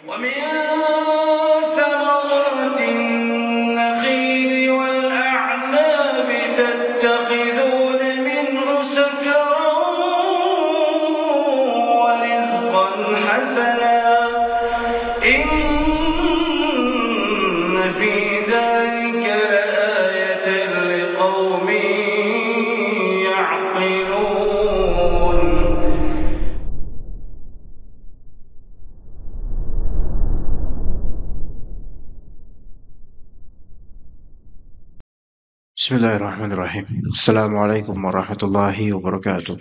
ومن ثمرات النخيل والأعناب تتخذون منه سكرا ورزقا حسنا إن في ذلك لآية لقوم يعقلون. Bismillahirrahmanirrahim. Assalamualaikum warahmatullahi wabarakatuh.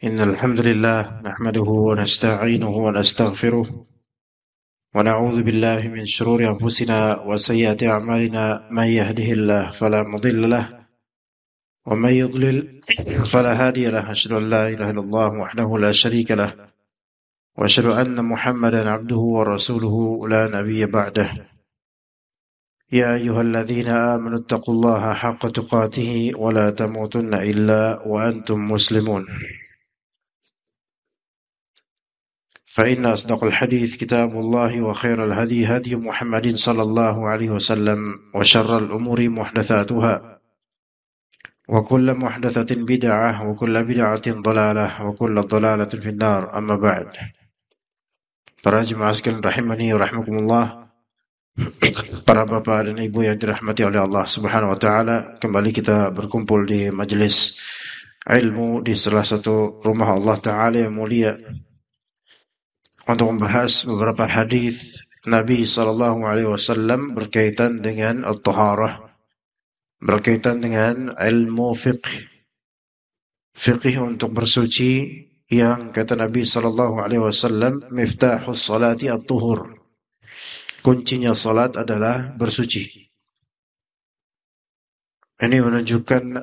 Innal hamdalillah nahmaduhu wa nasta'inuhu wa nastaghfiruh wa na'udzu billahi min shururi anfusina wa sayyiati a'malina may yahdihillahu fala mudilla lahu wa may yudlil fala hadiya lahu. Asyhadu an la ilaha illallah wahdahu la syarika lahu wa asyhadu anna Muhammadan 'abduhu wa rasuluhu la nabiyya ba'dahu. يا أيها الذين آمنوا اتقوا الله حق تقاته ولا تموتن إلا وأنتم مسلمون. فإن أصدق الحديث كتاب الله وخير الهدي هدي محمد صلى الله عليه وسلم وشر الأمور محدثاتها وكل محدثة بدعة وكل بدعة ضلالة وكل ضلالة في النار. أما بعد. Para jemaah sekalian rahimani wa rahmakumullah, para bapak dan ibu yang dirahmati oleh Allah Subhanahu wa taala, kembali kita berkumpul di majelis ilmu di salah satu rumah Allah taala yang mulia untuk membahas beberapa hadis Nabi sallallahu alaihi wasallam berkaitan dengan at-taharah, berkaitan dengan ilmu fiqh untuk bersuci, yang kata Nabi sallallahu alaihi wasallam miftahus salati at-tuhur. Kuncinya salat adalah bersuci. Ini menunjukkan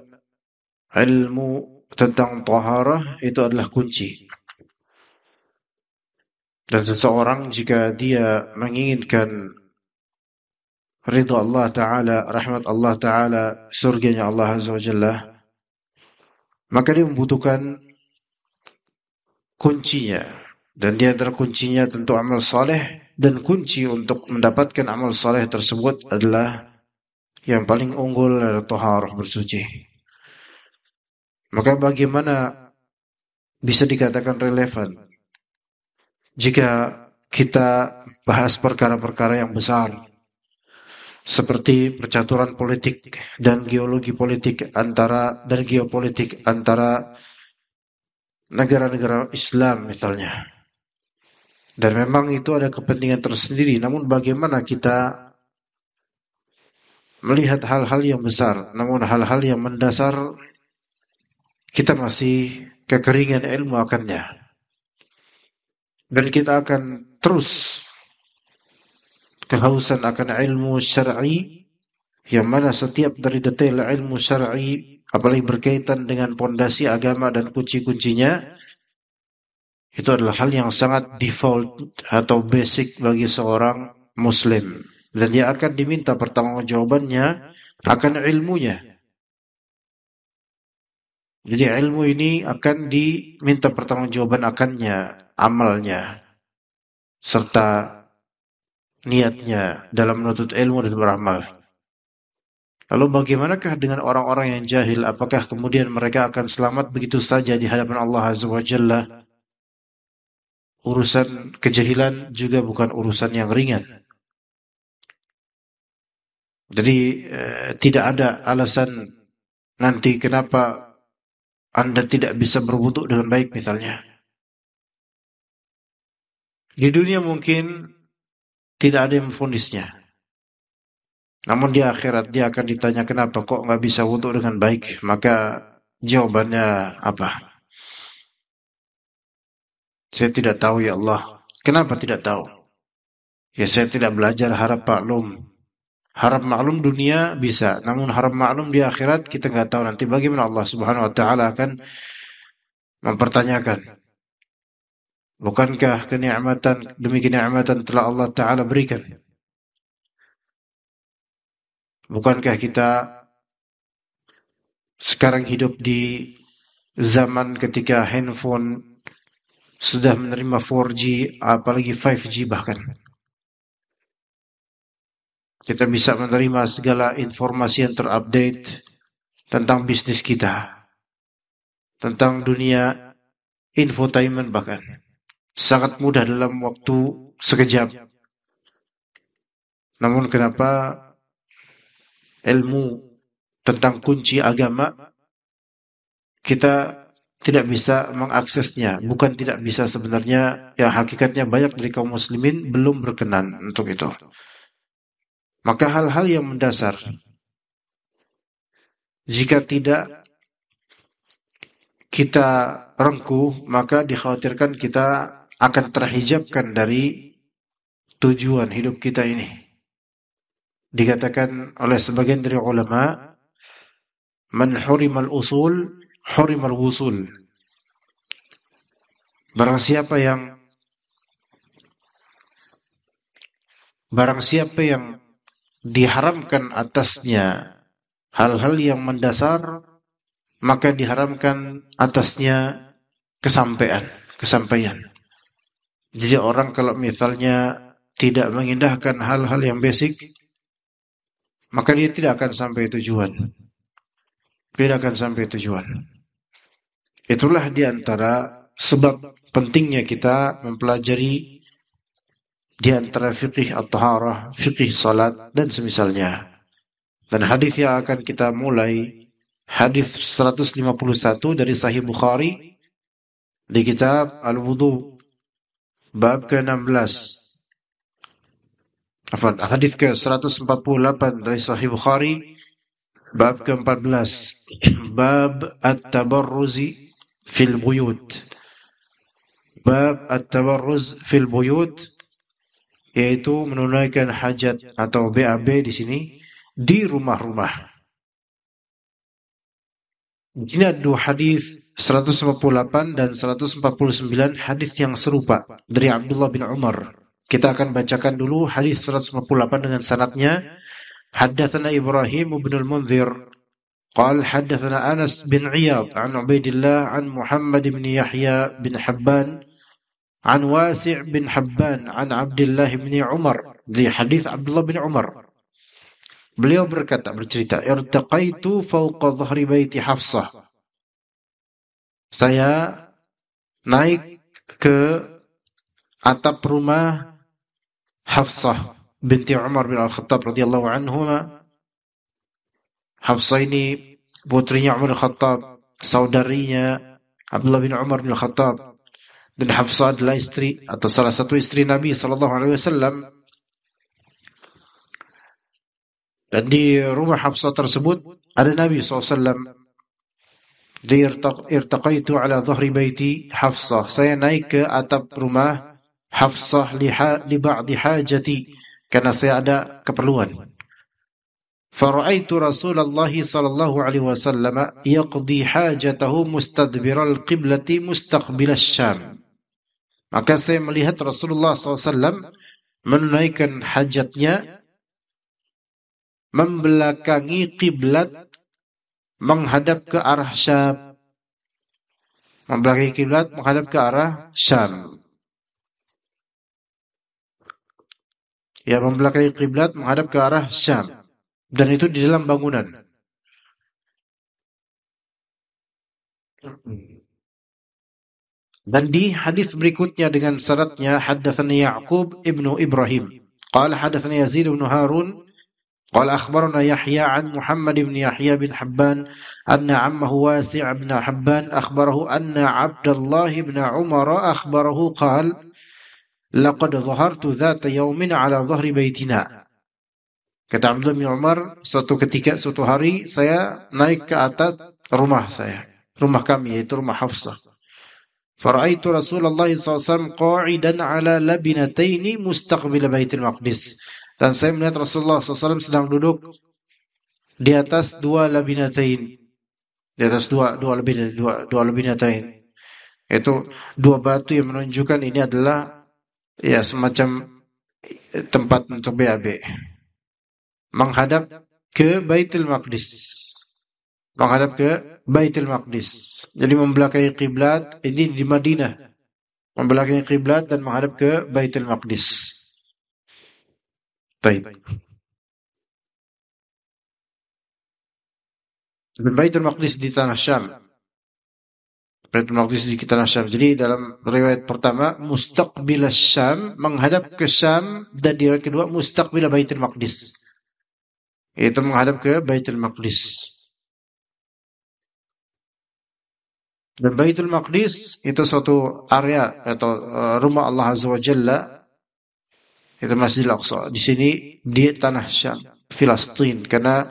ilmu tentang taharah itu adalah kunci. Dan seseorang jika dia menginginkan ridha Allah Ta'ala, rahmat Allah Ta'ala, surganya Allah Azza wa Jalla, maka dia membutuhkan kuncinya. Dan di antara kuncinya tentu amal saleh. Dan kunci untuk mendapatkan amal saleh tersebut adalah yang paling unggul adalah taharah, bersuci. Maka bagaimana bisa dikatakan relevan jika kita bahas perkara-perkara yang besar seperti percaturan politik dan geologi politik dan geopolitik antara negara-negara Islam misalnya. Dan memang itu ada kepentingan tersendiri, namun bagaimana kita melihat hal-hal yang besar, namun hal-hal yang mendasar kita masih kekeringan ilmu akannya. Dan kita akan terus kehausan akan ilmu syar'i, yang mana setiap dari detail ilmu syar'i, apalagi berkaitan dengan pondasi agama dan kunci-kuncinya, itu adalah hal yang sangat default atau basic bagi seorang muslim. Dan dia akan diminta pertanggungjawabannya akan ilmunya. Jadi ilmu ini akan diminta pertanggungjawaban akannya, amalnya, serta niatnya dalam menuntut ilmu dan beramal. Lalu bagaimanakah dengan orang-orang yang jahil? Apakah kemudian mereka akan selamat begitu saja di hadapan Allah Azza wa Jalla? Urusan kejahilan juga bukan urusan yang ringan. Jadi tidak ada alasan nanti kenapa Anda tidak bisa berwudu dengan baik misalnya. Di dunia mungkin tidak ada yang memvonisnya. Namun di akhirat dia akan ditanya kenapa kok nggak bisa wudu dengan baik. Maka jawabannya apa? Saya tidak tahu ya Allah. Kenapa tidak tahu? Ya saya tidak belajar, harap maklum. Harap maklum dunia bisa, namun harap maklum di akhirat kita nggak tahu nanti bagaimana Allah Subhanahu wa taala akan mempertanyakan. Bukankah kenikmatan demi kenikmatan telah Allah taala berikan? Bukankah kita sekarang hidup di zaman ketika handphone sudah menerima 4G, apalagi 5G bahkan. Kita bisa menerima segala informasi yang terupdate tentang bisnis kita, tentang dunia infotainment bahkan. Sangat mudah dalam waktu sekejap. Namun kenapa ilmu tentang kunci agama kita tidak bisa mengaksesnya? Bukan tidak bisa sebenarnya, ya hakikatnya banyak dari kaum muslimin belum berkenan untuk itu. Maka hal-hal yang mendasar, jika tidak kita rengkuh, maka dikhawatirkan kita akan terhijabkan dari tujuan hidup kita ini. Dikatakan oleh sebagian dari ulama, man hurimal usul, hurimal wusul. Barang siapa yang diharamkan atasnya hal-hal yang mendasar, maka diharamkan atasnya kesampaian. Jadi orang kalau misalnya tidak mengindahkan hal-hal yang basic, maka dia tidak akan sampai tujuan. Itulah di antara sebab pentingnya kita mempelajari di antara fikih at-taharah, fikih salat dan semisalnya. Dan hadis yang akan kita mulai, hadis 151 dari Sahih Bukhari di kitab Al-Wudu, bab ke-16. Hadis ke-148 dari Sahih Bukhari, bab ke-14, bab at-tabarruzi fil buyut. Bab at-tabarruz fil buyut, yaitu menunaikan hajat atau BAB di sini di rumah-rumah. Di sini ada dua hadis, 158 dan 149, hadis yang serupa dari Abdullah bin Umar. Kita akan bacakan dulu hadis 158 dengan sanadnya. Haddatsana Ibrahim bin al-Munzir qala haddatsana Anas bin Iyad an Ubaidillah an Muhammad bin Yahya bin Habban an Wasi' bin Habban an Abdullah bin Umar. Di hadis Abdullah bin Umar, beliau bercerita, irtaqaitu fawqa dhahri baiti Hafsah. Saya naik ke atap rumah Hafsah binti Umar bin Al-Khattab radhiyallahu anhuma. Hafsah ini putrinya Umar bin Al-Khattab, saudarinya Abdullah bin Umar bin Al-Khattab. Dan Hafsah adalah istri atau salah satu istri Nabi sallallahu alaihi wasallam. Dan di rumah Hafsah tersebut ada Nabi SAW. Irtaqaitu ala dhahri baiti Hafsah. Saya naik ke atap rumah Hafsah li ba'di hajati, karena saya ada keperluan. Fara'aitu Rasulullah sallallahu alaihi wasallam yaqdi hajatahu mustadbiral qiblati mustaqbil asy-Syam. Maka saya melihat Rasulullah SAW menunaikan hajatnya membelakangi kiblat, menghadap ke arah Syam. Membelakangi kiblat menghadap ke arah Syam. Ya, membelakangi kiblat menghadap ke arah Syam. Dan itu di dalam bangunan. Dan di hadis berikutnya dengan syaratnya, haddatsana Ya'qub ibnu Ibrahim qala haddatsana Yazid ibn Harun qala akhbarana Yahya an Muhammad ibn Yahya bin Habban anna ammahu Wasi' ibn Habban akhbarahu anna Abdullah ibn Umar akhbarahu qala laqad dhahartu dhata yawmin ala dhahri baitina. Kata Abdullah bin Umar, suatu hari saya naik ke atas rumah kami, yaitu rumah Hafsah. Fara'aitu Rasulullah SAW qa'idan ala labinataini mustaqbil Baitul Maqdis. Dan saya melihat Rasulullah SAW sedang duduk di atas dua labinatain. Di atas dua labinatain. Itu dua batu yang menunjukkan ini adalah ya semacam tempat untuk BAB. Menghadap ke Baitul Maqdis. Jadi membelakangi kiblat ini di Madinah. membelakangi kiblat dan menghadap ke Baitul Maqdis. Baik. Dan Baitul Maqdis di tanah Syam. Baitul Maqdis di tanah Syam. Jadi dalam riwayat pertama mustaqbil Syam, menghadap ke Syam, dan di riwayat kedua mustaqbil Baitul Maqdis. Itu menghadap ke Baitul Maqdis. Dan Baitul Maqdis itu suatu area atau rumah Allah Azza wa Jalla, itu Masjidil Aqsa. Di sini di tanah Syam, Filastin, karena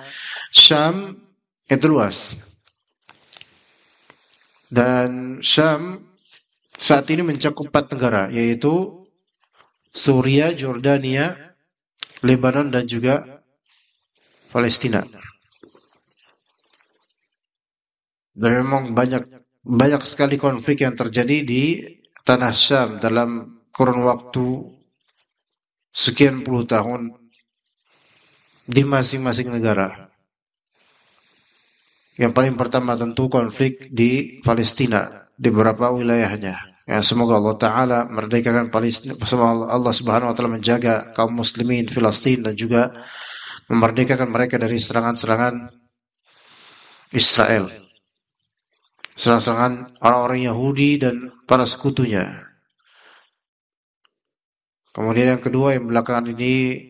Syam itu luas. Dan Syam saat ini mencakup 4 negara, yaitu Suria, Jordania, Lebanon, dan juga Palestina. Dan memang banyak sekali konflik yang terjadi di tanah Syam dalam kurun waktu sekian puluh tahun di masing-masing negara. Yang paling pertama tentu konflik di Palestina, di beberapa wilayahnya. Ya, semoga Allah Ta'ala merdekakan Palestina, semoga Allah Subhanahu Wa Ta'ala menjaga kaum muslimin Palestina dan juga memerdekakan mereka dari serangan-serangan Israel, serangan orang-orang Yahudi dan para sekutunya. Kemudian yang kedua yang belakangan ini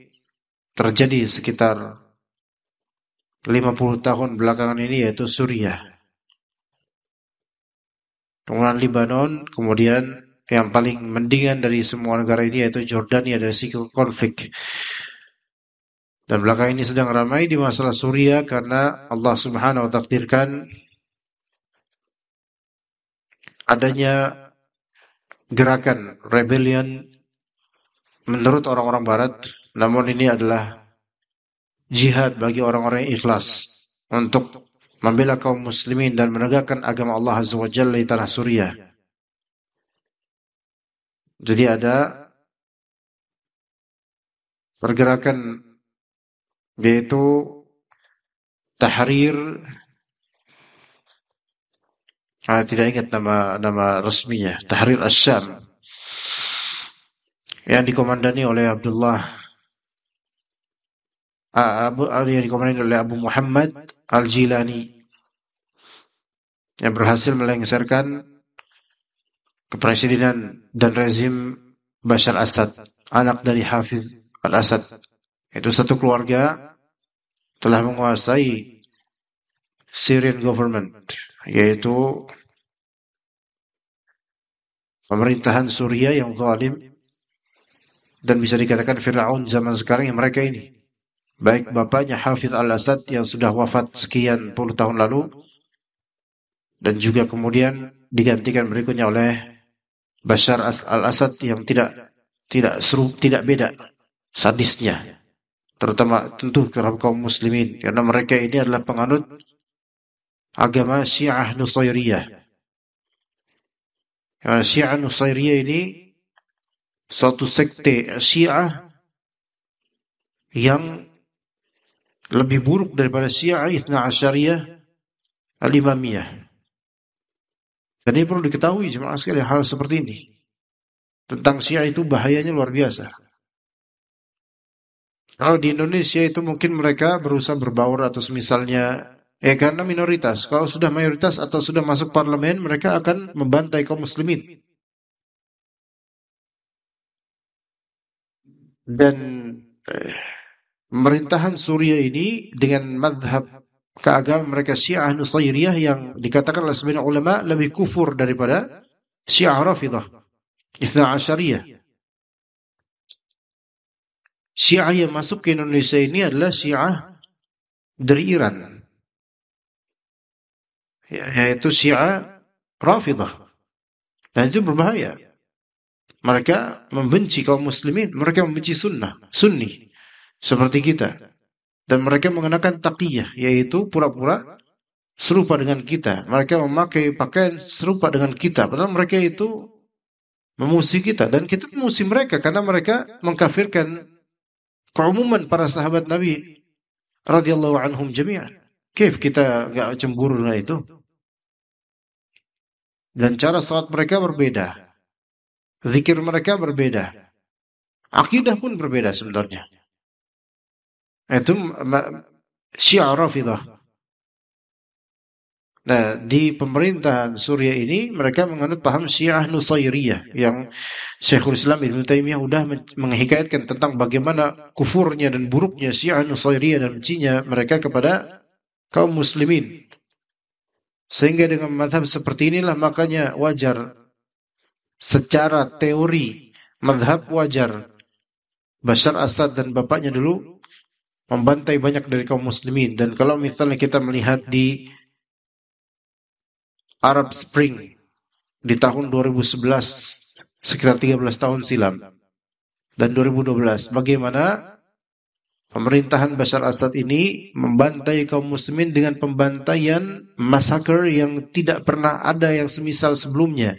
terjadi sekitar 50 tahun belakangan ini, yaitu Suriah. Kemudian Lebanon, kemudian yang paling mendingan dari semua negara ini yaitu Jordania dari segi konflik. Dan belakangan ini sedang ramai di masalah Suriah karena Allah Subhanahu wa Ta'ala takdirkan adanya gerakan rebellion menurut orang-orang barat, namun ini adalah jihad bagi orang-orang yang ikhlas untuk membela kaum muslimin dan menegakkan agama Allah Azza wa Jalla di tanah Suriah. Jadi ada pergerakan yaitu Tahrir, tidak ingat nama resminya, Tahrir Asy-Syam, yang dikomandani oleh Abu Muhammad Al-Jilani, yang berhasil melengsarkan kepresidenan dan rezim Bashar Assad, anak dari Hafiz al-Assad. Itu satu keluarga telah menguasai Syrian government, yaitu pemerintahan Suriah yang zalim dan bisa dikatakan Fir'aun zaman sekarang yang mereka ini. Baik bapaknya Hafiz al-Assad yang sudah wafat sekian puluh tahun lalu, dan juga kemudian digantikan berikutnya oleh Bashar al-Assad yang tidak beda sadisnya, terutama tentu terhadap kaum muslimin, karena mereka ini adalah penganut agama Syiah Nusairiyah. Syiah Nusairiyah ini suatu sekte Syiah yang lebih buruk daripada Syiah Itsna Asyariyah Al-Imamiyah. Dan ini perlu diketahui jemaah sekalian, hal seperti ini tentang Syiah itu bahayanya luar biasa. Kalau di Indonesia itu mungkin mereka berusaha berbaur atau misalnya karena minoritas. Kalau sudah mayoritas atau sudah masuk parlemen, mereka akan membantai kaum muslimin. Dan pemerintahan Suriah ini dengan madhab keagamaan mereka Syiah Nusairiyah yang dikatakan oleh sebagian ulama lebih kufur daripada Syiah Rafidah Itsna Asyariyah. Syiah yang masuk ke Indonesia ini adalah Syiah dari Iran, yaitu Syiah Rafidah. Dan itu berbahaya. Mereka membenci kaum muslimin, mereka membenci Sunni seperti kita. Dan mereka mengenakan taqiyah, yaitu pura-pura serupa dengan kita. Mereka memakai pakaian serupa dengan kita, padahal mereka itu memusuhi kita, dan kita memusuhi mereka karena mereka mengkafirkan keumuman para sahabat Nabi radhiyallahu anhum jami'an. Kif kita enggak cemburu dengan itu? Dan cara salat mereka berbeda. Zikir mereka berbeda. Akidah pun berbeda sebenarnya. Itu Syiah Rafidah. Nah, di pemerintahan Suriah ini mereka menganut paham Syiah Nusairiyah yang Syekhul Islam Ibnu Taimiyah sudah menghikayatkan tentang bagaimana kufurnya dan buruknya Syiah Nusairiyah dan bencinya mereka kepada kaum muslimin. Sehingga dengan mazhab seperti inilah makanya wajar secara teori mazhab wajar Bashar Assad dan bapaknya dulu membantai banyak dari kaum muslimin. Dan kalau misalnya kita melihat di Arab Spring di tahun 2011, sekitar 13 tahun silam, dan 2012, bagaimana pemerintahan Bashar Assad ini membantai kaum muslimin dengan pembantaian massacre yang tidak pernah ada yang semisal sebelumnya.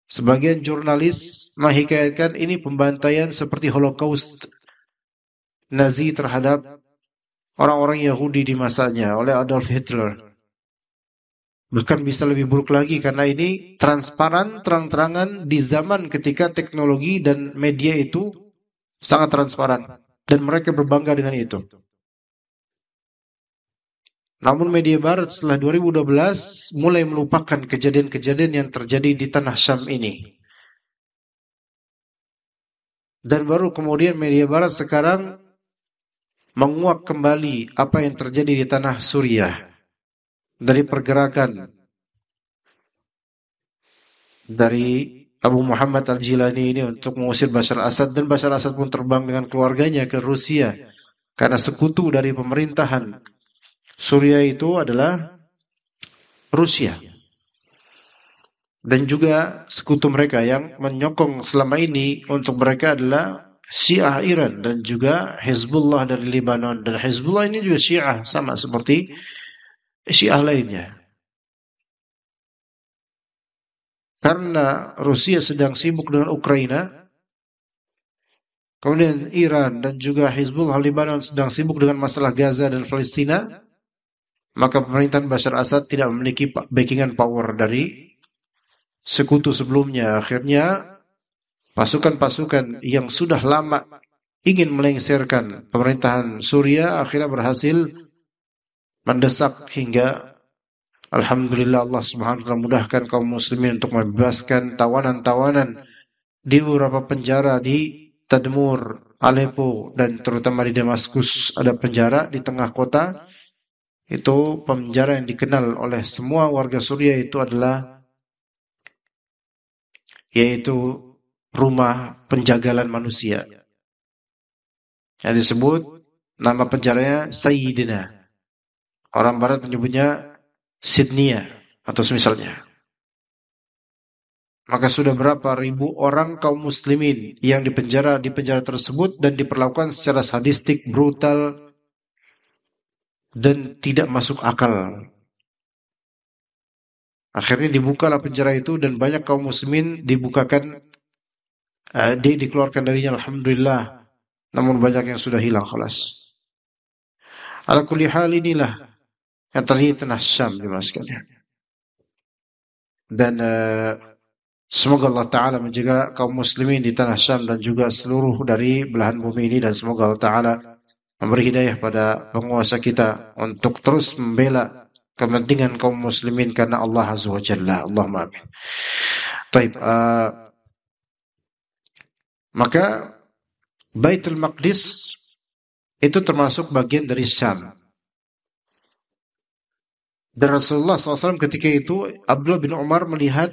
Sebagian jurnalis menghikayatkan ini pembantaian seperti Holocaust Nazi terhadap orang-orang Yahudi di masanya oleh Adolf Hitler. Bahkan bisa lebih buruk lagi karena ini transparan, terang-terangan di zaman ketika teknologi dan media itu sangat transparan. Dan mereka berbangga dengan itu. Namun media barat setelah 2012 mulai melupakan kejadian-kejadian yang terjadi di tanah Syam ini. Dan baru kemudian media barat sekarang menguak kembali apa yang terjadi di tanah Suriah. Dari pergerakan dari Abu Muhammad Al-Jilani ini untuk mengusir Bashar Assad, dan Bashar Assad pun terbang dengan keluarganya ke Rusia karena sekutu dari pemerintahan Suriah itu adalah Rusia, dan juga sekutu mereka yang menyokong selama ini untuk mereka adalah Syiah Iran dan juga Hizbullah dari Lebanon. Dan Hizbullah ini juga Syiah sama seperti Syiah lainnya. Karena Rusia sedang sibuk dengan Ukraina, kemudian Iran dan juga Hizbullah Lebanon sedang sibuk dengan masalah Gaza dan Palestina, maka pemerintahan Bashar Assad tidak memiliki backingan power dari sekutu sebelumnya. Akhirnya pasukan-pasukan yang sudah lama ingin melengsarkan pemerintahan Suriah akhirnya berhasil mendesak hingga alhamdulillah Allah Subhanahu wa taala mudahkan kaum muslimin untuk membebaskan tawanan-tawanan di beberapa penjara di Tadmur, Aleppo, dan terutama di Damaskus. Ada penjara di tengah kota. Itu penjara yang dikenal oleh semua warga Suriah itu adalah yaitu rumah penjagalan manusia. Yang disebut nama penjaranya Sayyidina. Orang barat menyebutnya Sidnia atau semisalnya. Maka sudah berapa ribu orang kaum muslimin yang di penjara tersebut dan diperlakukan secara sadistik, brutal, dan tidak masuk akal. Akhirnya dibukalah penjara itu dan banyak kaum muslimin dikeluarkan darinya, alhamdulillah. Namun banyak yang sudah hilang khalas. Ala kulli hal, inilah yang terjadi tanah Syam di mana sekalian. Dan semoga Allah Ta'ala menjaga kaum muslimin di tanah Syam dan juga seluruh dari belahan bumi ini, dan semoga Allah Ta'ala memberi hidayah pada penguasa kita untuk terus membela kepentingan kaum muslimin karena Allah Azza wa Jalla. Allahumma amin. Taib, maka Baitul Maqdis itu termasuk bagian dari Syam. Dan Rasulullah SAW ketika itu, Abdullah bin Umar melihat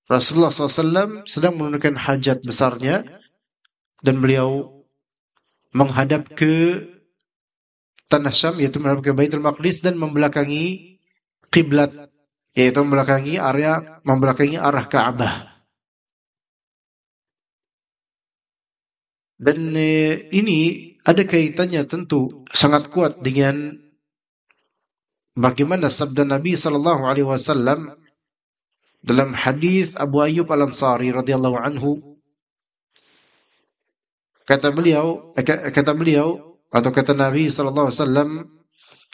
Rasulullah SAW sedang menunaikan hajat besarnya, dan beliau menghadap ke tanah Syam, yaitu menghadap ke Baitul Maqdis, dan membelakangi kiblat, yaitu membelakangi arah Ka'bah. Dan ini ada kaitannya tentu sangat kuat dengan bagaimana sabda Nabi SAW dalam hadis Abu Ayyub Al-Ansari radhiyallahu anhu. Kata beliau atau kata Nabi SAW,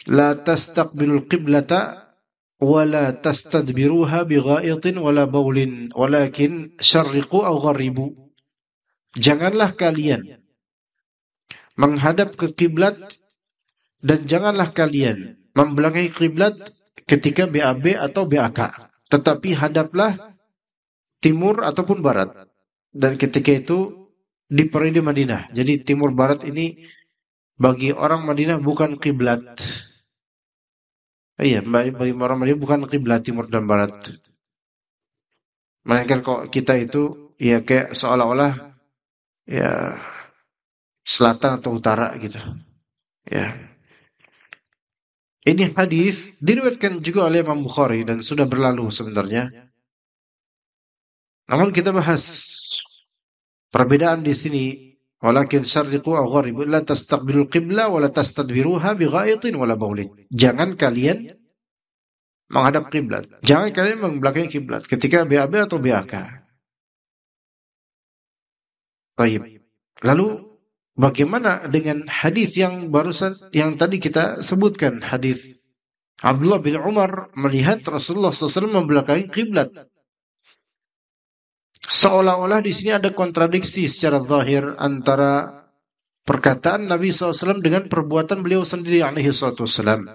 la tastaqbilul qiblata wala tastadbiruha bighaitin wala baulin walakin syarriqu aw gharribu. Janganlah kalian menghadap ke kiblat dan janganlah kalian membelakangi kiblat ketika BAB atau BAK, tetapi hadaplah timur ataupun barat. Dan ketika itu di periode Madinah. Jadi timur barat ini bagi orang Madinah bukan kiblat. Iya, bagi orang Madinah bukan kiblat timur dan barat. Melainkan kok kita itu ya kayak seolah-olah ya selatan atau utara gitu. Ya. Ini hadis diriwayatkan juga oleh Imam Bukhari dan sudah berlalu sebenarnya. Namun kita bahas perbedaan di sini. Walakin syarriqu aw gharibu la tastaqbilul qibla wa la tastadbiruha bighaitin wala baulin. Jangan kalian menghadap kiblat. Jangan kalian membelakangi kiblat ketika BAB atau BAK. Baik. Lalu bagaimana dengan hadis yang barusan yang tadi kita sebutkan, hadis Abdullah bin Umar melihat Rasulullah SAW membelakangi kiblat. Seolah-olah di sini ada kontradiksi secara zahir antara perkataan Nabi SAW dengan perbuatan beliau sendiri alaihi salatu wassalam.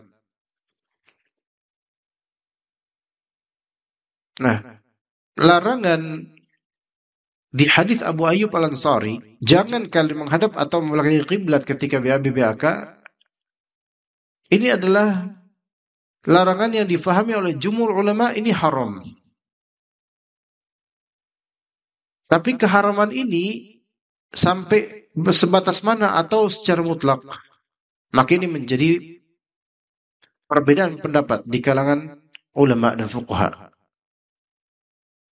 Nah, larangan di hadis Abu Ayyub Al-Ansari, jangan kalian menghadap atau membelakangi kiblat ketika BAB BAK, ini adalah larangan yang difahami oleh jumhur ulama ini haram. Tapi keharaman ini sampai sebatas mana atau secara mutlak? Maka ini menjadi perbedaan pendapat di kalangan ulama dan fuqaha.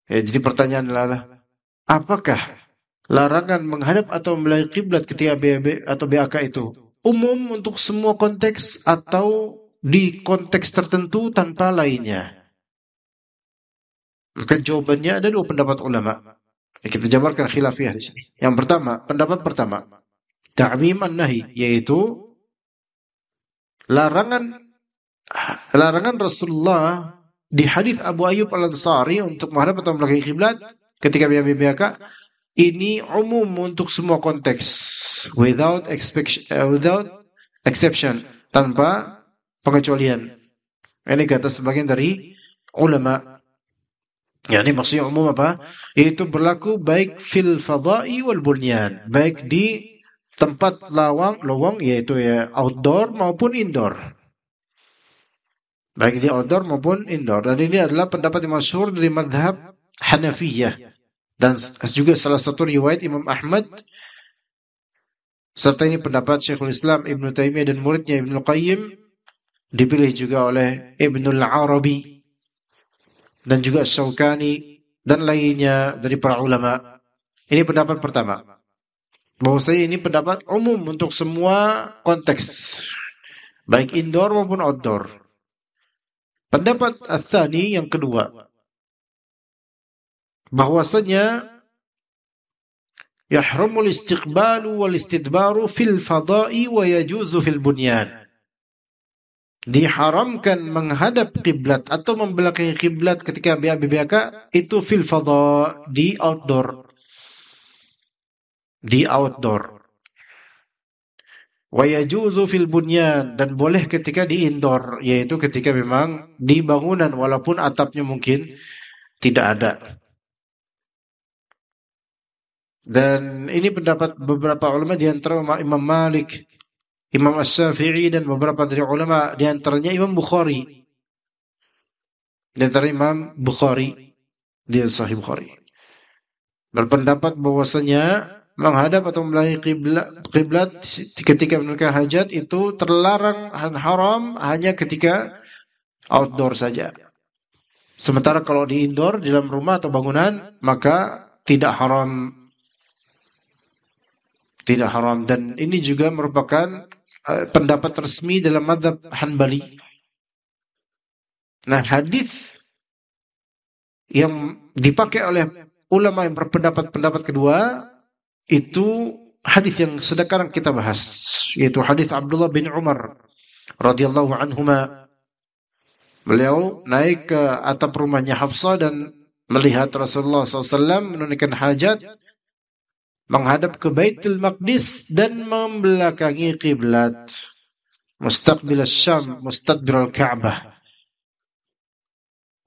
Ya, jadi pertanyaan adalah, apakah larangan menghadap atau membelakangi kiblat ketika BAB atau BAK itu umum untuk semua konteks atau di konteks tertentu tanpa lainnya? Maka jawabannya ada dua pendapat ulama. Kita jabarkan khilafiyah di sini. Yang pertama, pendapat pertama, ta'mim an-nahi, yaitu larangan Rasulullah di hadis Abu Ayyub Al-Ansari untuk menghadap atau membelakangi kiblat ketika BAK ini umum untuk semua konteks, without exception, tanpa pengecualian. Ini kata sebagian dari ulama. Ya, ini maksudnya umum apa? Itu berlaku baik fil fadha'i wal bunyan, baik di tempat lowong yaitu ya outdoor maupun indoor. Baik di outdoor maupun indoor. Dan ini adalah pendapat yang masyhur dari mazhab Hanafiyah dan juga salah satu riwayat Imam Ahmad, serta ini pendapat Syekhul Islam Ibnu Taimiyah dan muridnya Ibnu Qayyim, dipilih juga oleh Ibnul Arabi dan juga Syaukani dan lainnya dari para ulama. Ini pendapat pertama. Bahwasanya ini pendapat umum untuk semua konteks, baik indoor maupun outdoor. Pendapat ats-tsani yang kedua, bahwasanya yahramul istiqbalu wal istidbaru fil fada'i wa yajuzu fil bunyan. Diharamkan menghadap kiblat atau membelakangi kiblat ketika BAK itu fil fadha, di outdoor. Di outdoor. Wa yajuzu fil bunyan, dan boleh ketika di indoor, yaitu ketika memang di bangunan walaupun atapnya mungkin tidak ada. Dan ini pendapat beberapa ulama di antara Imam Malik, Imam Asy-Syafi'i dan beberapa dari ulama, di antaranya Imam Bukhari. Di antara Imam Bukhari di Sahih Bukhari berpendapat bahwasanya menghadap atau membelakangi kiblat ketika menunaikan hajat itu terlarang dan haram hanya ketika outdoor saja. Sementara kalau di indoor, di dalam rumah atau bangunan, maka tidak haram. Tidak haram. Dan ini juga merupakan pendapat resmi dalam mazhab Hanbali. Nah, hadis yang dipakai oleh ulama yang berpendapat kedua itu hadis yang sekarang kita bahas, yaitu hadis Abdullah bin Umar radhiyallahu anhuma, Beliau naik ke atap rumahnya Hafsah dan melihat Rasulullah SAW menunaikan hajat, menghadap ke Baitul Maqdis dan membelakangi kiblat, mustaqbil Syam, mustadbir al-Ka'bah.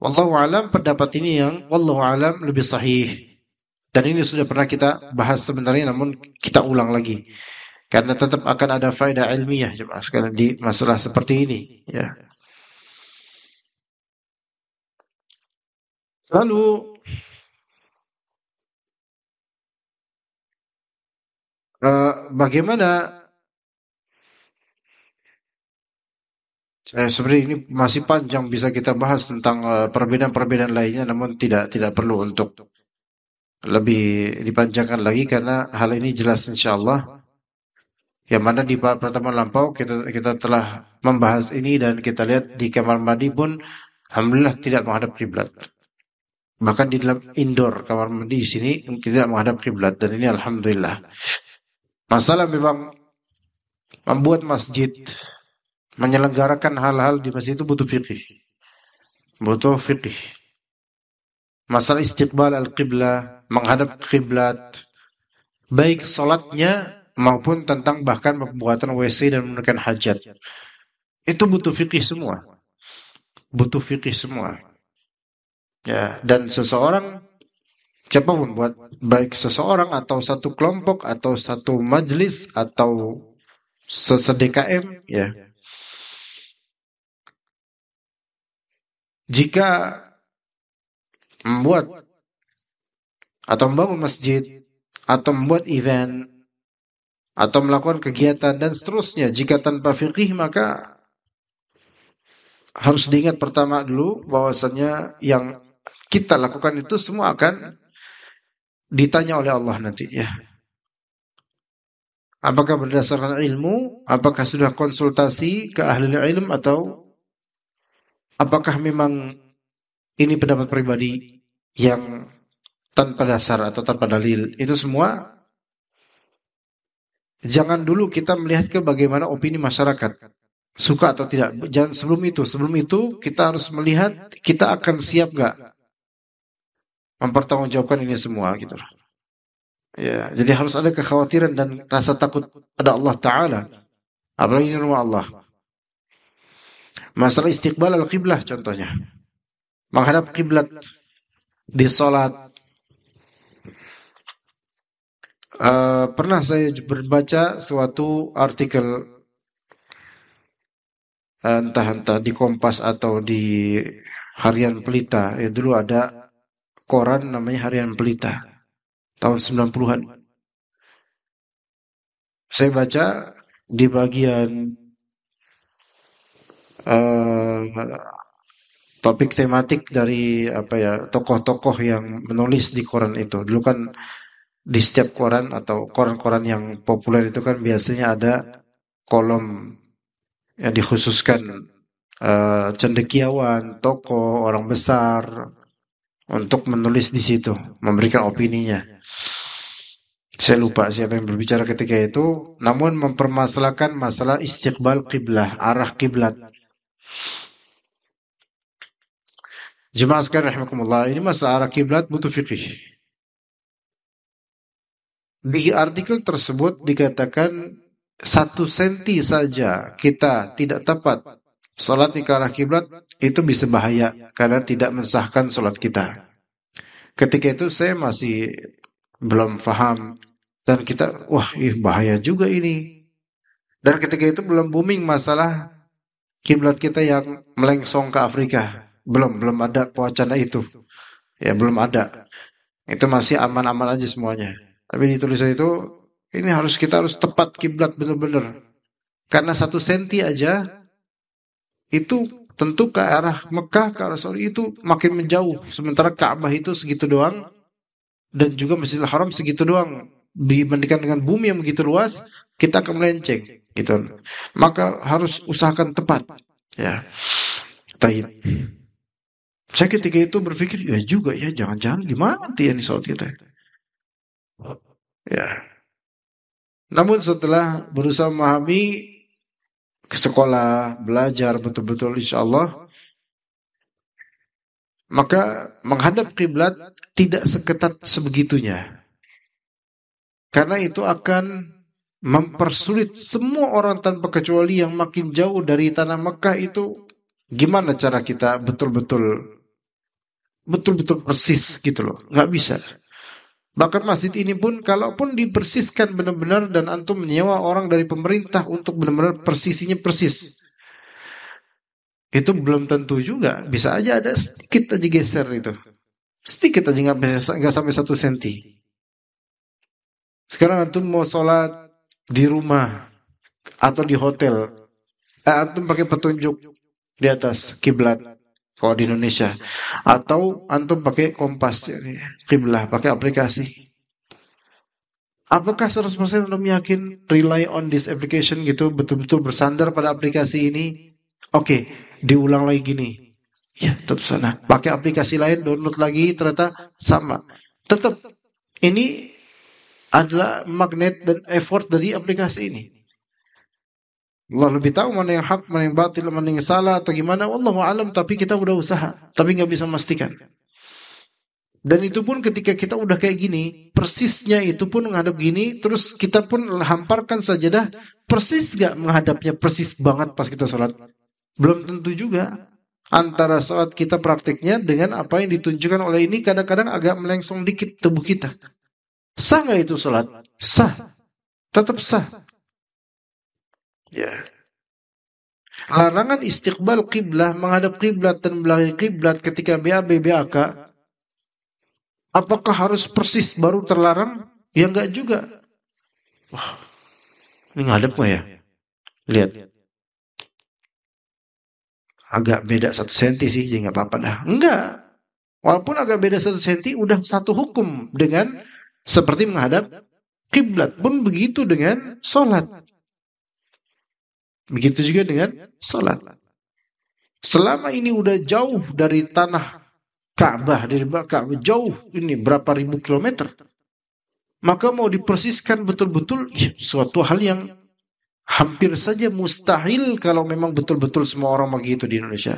Wallahu alam, pendapat ini yang wallahu alam lebih sahih. Dan ini sudah pernah kita bahas sebenarnya, namun kita ulang lagi karena tetap akan ada faedah ilmiah jemaah sekalian di masalah seperti ini, ya. Lalu bagaimana sebenarnya ini masih panjang, bisa kita bahas tentang perbedaan-perbedaan lainnya, namun tidak perlu untuk lebih dipanjangkan lagi karena hal ini jelas insyaallah. Yang mana di pertemuan lampau kita telah membahas ini dan kita lihat di kamar mandi pun alhamdulillah tidak menghadap kiblat. Bahkan di dalam indoor kamar mandi di sini tidak menghadap kiblat, dan ini alhamdulillah. Masalah memang membuat masjid, menyelenggarakan hal-hal di masjid itu butuh fikih. Butuh fikih. Masalah istiqbal al-qiblah, menghadap kiblat, baik salatnya maupun tentang bahkan pembuatan WC dan menunaikan hajat. Itu butuh fikih semua. Butuh fikih semua. Ya, dan seseorang, siapapun, buat baik seseorang atau satu kelompok atau satu majelis atau se-DKM, ya. Jika membuat atau membangun masjid atau membuat event atau melakukan kegiatan dan seterusnya, jika tanpa fikih maka harus diingat pertama dulu bahwasanya yang kita lakukan itu semua akan ditanya oleh Allah nanti, ya. Apakah berdasarkan ilmu, apakah sudah konsultasi ke ahli ilmu, atau apakah memang ini pendapat pribadi yang tanpa dasar atau tanpa dalil. Itu semua jangan dulu kita melihat ke bagaimana opini masyarakat, suka atau tidak. Jangan sebelum itu kita harus melihat kita akan siap gak mempertanggungjawabkan ini semua, gitu. Ya, jadi harus ada kekhawatiran dan rasa takut pada Allah Ta'ala. Apalagi ini rumah Allah. Masalah istiqbal al-qiblah contohnya, menghadap kiblat di salat. Pernah saya berbaca suatu artikel, entah di Kompas atau di Harian Pelita. Ya, dulu ada koran namanya Harian Pelita tahun 90-an. Saya baca di bagian topik tematik dari tokoh-tokoh yang menulis di koran itu. Dulu kan di setiap koran atau koran-koran yang populer itu kan biasanya ada kolom yang dikhususkan cendekiawan, tokoh, orang besar untuk menulis di situ, memberikan opininya. Saya lupa siapa yang berbicara ketika itu, namun mempermasalahkan masalah istiqbal qiblah, arah kiblat. Jemaah sekalian rahimakumullah, ini masalah arah kiblat butuh fikih. Di artikel tersebut dikatakan 1 senti saja kita tidak tepat salat ke arah kiblat itu bisa bahaya karena tidak mensahkan salat kita. Ketika itu saya masih belum paham dan kita bahaya juga ini. Dan ketika itu belum booming masalah kiblat kita yang melengsong ke Afrika. Belum ada wacana itu. Ya, belum ada. Itu masih aman-aman aja semuanya. Tapi di tulisan itu kita harus tepat kiblat benar-benar. Karena 1 senti aja itu tentu ke arah Mekah, ke arah Saudi itu makin menjauh. Sementara Ka'bah itu segitu doang dan juga Masjidil Haram segitu doang. Dibandingkan dengan bumi yang begitu luas, kita akan melenceng, gitu. Maka harus usahakan tepat, ya. Taib. Saya ketika itu berpikir, ya juga ya, jangan-jangan gimana nanti ini salat kita. Ya. Namun setelah berusaha memahami, ke sekolah, belajar betul-betul, insya Allah maka menghadap kiblat tidak seketat sebegitunya. Karena itu akan mempersulit semua orang tanpa kecuali yang makin jauh dari tanah Mekah itu. Gimana cara kita betul-betul persis gitu loh. Nggak bisa. Bahkan masjid ini pun kalaupun dipersiskan benar-benar dan antum menyewa orang dari pemerintah untuk benar-benar persisinya persis, itu belum tentu juga. Bisa aja ada sedikit aja geser itu. Sedikit aja nggak sampai 1 senti. Sekarang antum mau sholat di rumah atau di hotel, antum pakai petunjuk di atas kiblat kalau di Indonesia, atau antum pakai kompas kiblah, pakai aplikasi. Apakah 100% antum yakin rely on this application gitu, betul-betul bersandar pada aplikasi ini? Oke, diulang lagi gini. Ya, tetap sana. Pakai aplikasi lain, download lagi, ternyata sama. Tetap ini adalah magnet dan effort dari aplikasi ini. Allah lebih tahu mana yang hak, mana yang batil, mana yang salah atau gimana. Wallahu a'lam, tapi kita udah usaha, tapi nggak bisa memastikan. Dan itu pun ketika kita udah kayak gini, persisnya itu pun menghadap gini, terus kita pun hamparkan sajadah, persis nggak menghadapnya persis banget pas kita sholat? Belum tentu juga. Antara sholat kita praktiknya dengan apa yang ditunjukkan oleh ini kadang-kadang agak melengsong dikit tubuh kita. Sah nggak itu sholat? Sah, tetap sah. Ya. Larangan istiqbal kiblah, menghadap kiblat dan belakang kiblat ketika BAB BAK, apakah harus persis baru terlarang? Ya enggak juga. Wah, ini ngadep nggak ya? Lihat, agak beda 1 senti sih, jadi nggak apa-apa dah. Enggak, walaupun agak beda 1 senti, udah satu hukum dengan seperti menghadap kiblat. Pun begitu dengan sholat. Begitu juga dengan salat. Selama ini udah jauh dari tanah Ka'bah, dari Ka'bah jauh ini berapa ribu kilometer, maka mau dipersiskan betul-betul suatu hal yang hampir saja mustahil kalau memang betul-betul semua orang begitu di Indonesia.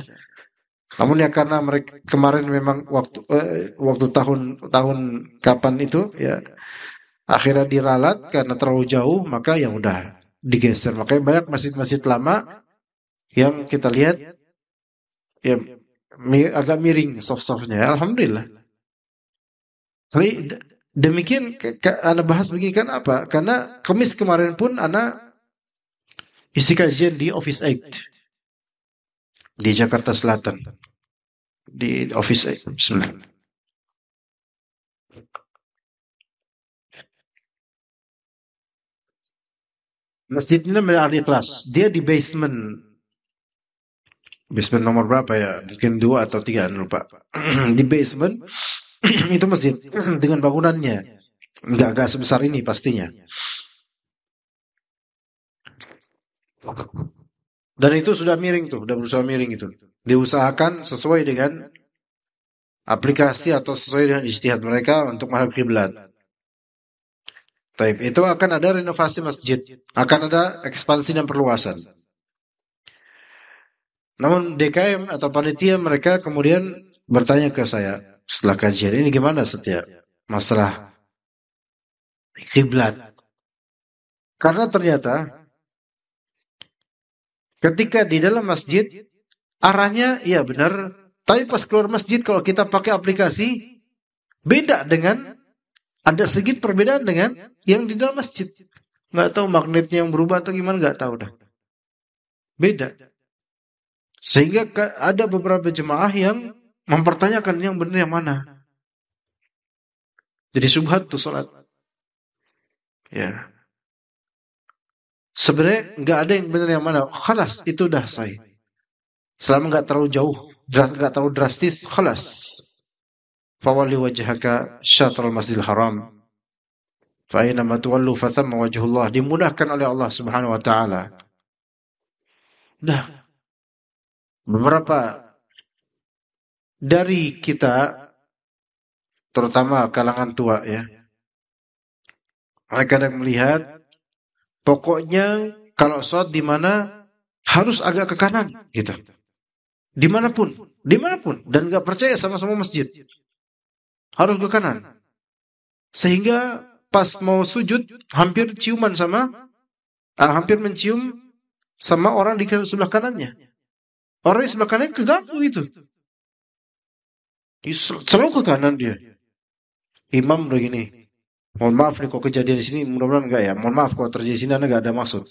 Namun ya karena mereka kemarin memang waktu tahun kapan itu ya akhirnya diralat karena terlalu jauh, maka ya udah digeser. Makanya banyak masjid-masjid lama yang kita lihat ya agak miring soft-softnya. Alhamdulillah. Tapi demikian Anda bahas begini kan apa? Karena Kamis kemarin pun Anda isi kajian di Office 8 di Jakarta Selatan. Di Office 8. Bismillah. Masjid ini namanya Al-Ikhlas. Dia di basement nomor berapa ya? Mungkin 2 atau 3, lupa. Di basement itu masjid dengan bangunannya enggak sebesar ini pastinya. Dan itu sudah miring tuh, udah berusaha miring itu. Diusahakan sesuai dengan aplikasi atau sesuai dengan ijtihad mereka untuk menghadap kiblat. Itu akan ada renovasi masjid, akan ada ekspansi dan perluasan. Namun DKM atau panitia mereka kemudian bertanya ke saya setelah kajian, ini gimana setiap masalah kiblat? Karena ternyata ketika di dalam masjid arahnya ya benar, tapi pas keluar masjid kalau kita pakai aplikasi beda dengan, ada sedikit perbedaan dengan yang di dalam masjid. Nggak tahu magnetnya yang berubah atau gimana, nggak tahu dah. Beda. Sehingga ada beberapa jemaah yang mempertanyakan yang benar yang mana. Jadi subhat tuh salat. Ya. Sebenarnya nggak ada yang benar yang mana. Khalas, itu dah sahih. Selama nggak terlalu jauh, nggak terlalu drastis, khalas. Fawalli wajhaka syatral masjidil haram. Fa aina ma tuwallu fa thamma wajhullah. Dimudahkan oleh Allah Subhanahu wa taala. Dah. Beberapa dari kita, terutama kalangan tua ya, mereka kadang melihat pokoknya kalau sholat di mana harus agak ke kanan gitu, dimanapun dimanapun, dan nggak percaya sama masjid, harus ke kanan. Sehingga pas mau sujud hampir mencium sama orang di sebelah kanannya. Orang di sebelah kanannya keganggu itu. Selalu ke kanan dia. Imam begini. Mohon maaf nih kok kejadian di sini, mudah-mudahan enggak ya. Mohon maaf kalau terjadi di sini Anda enggak ada maksud.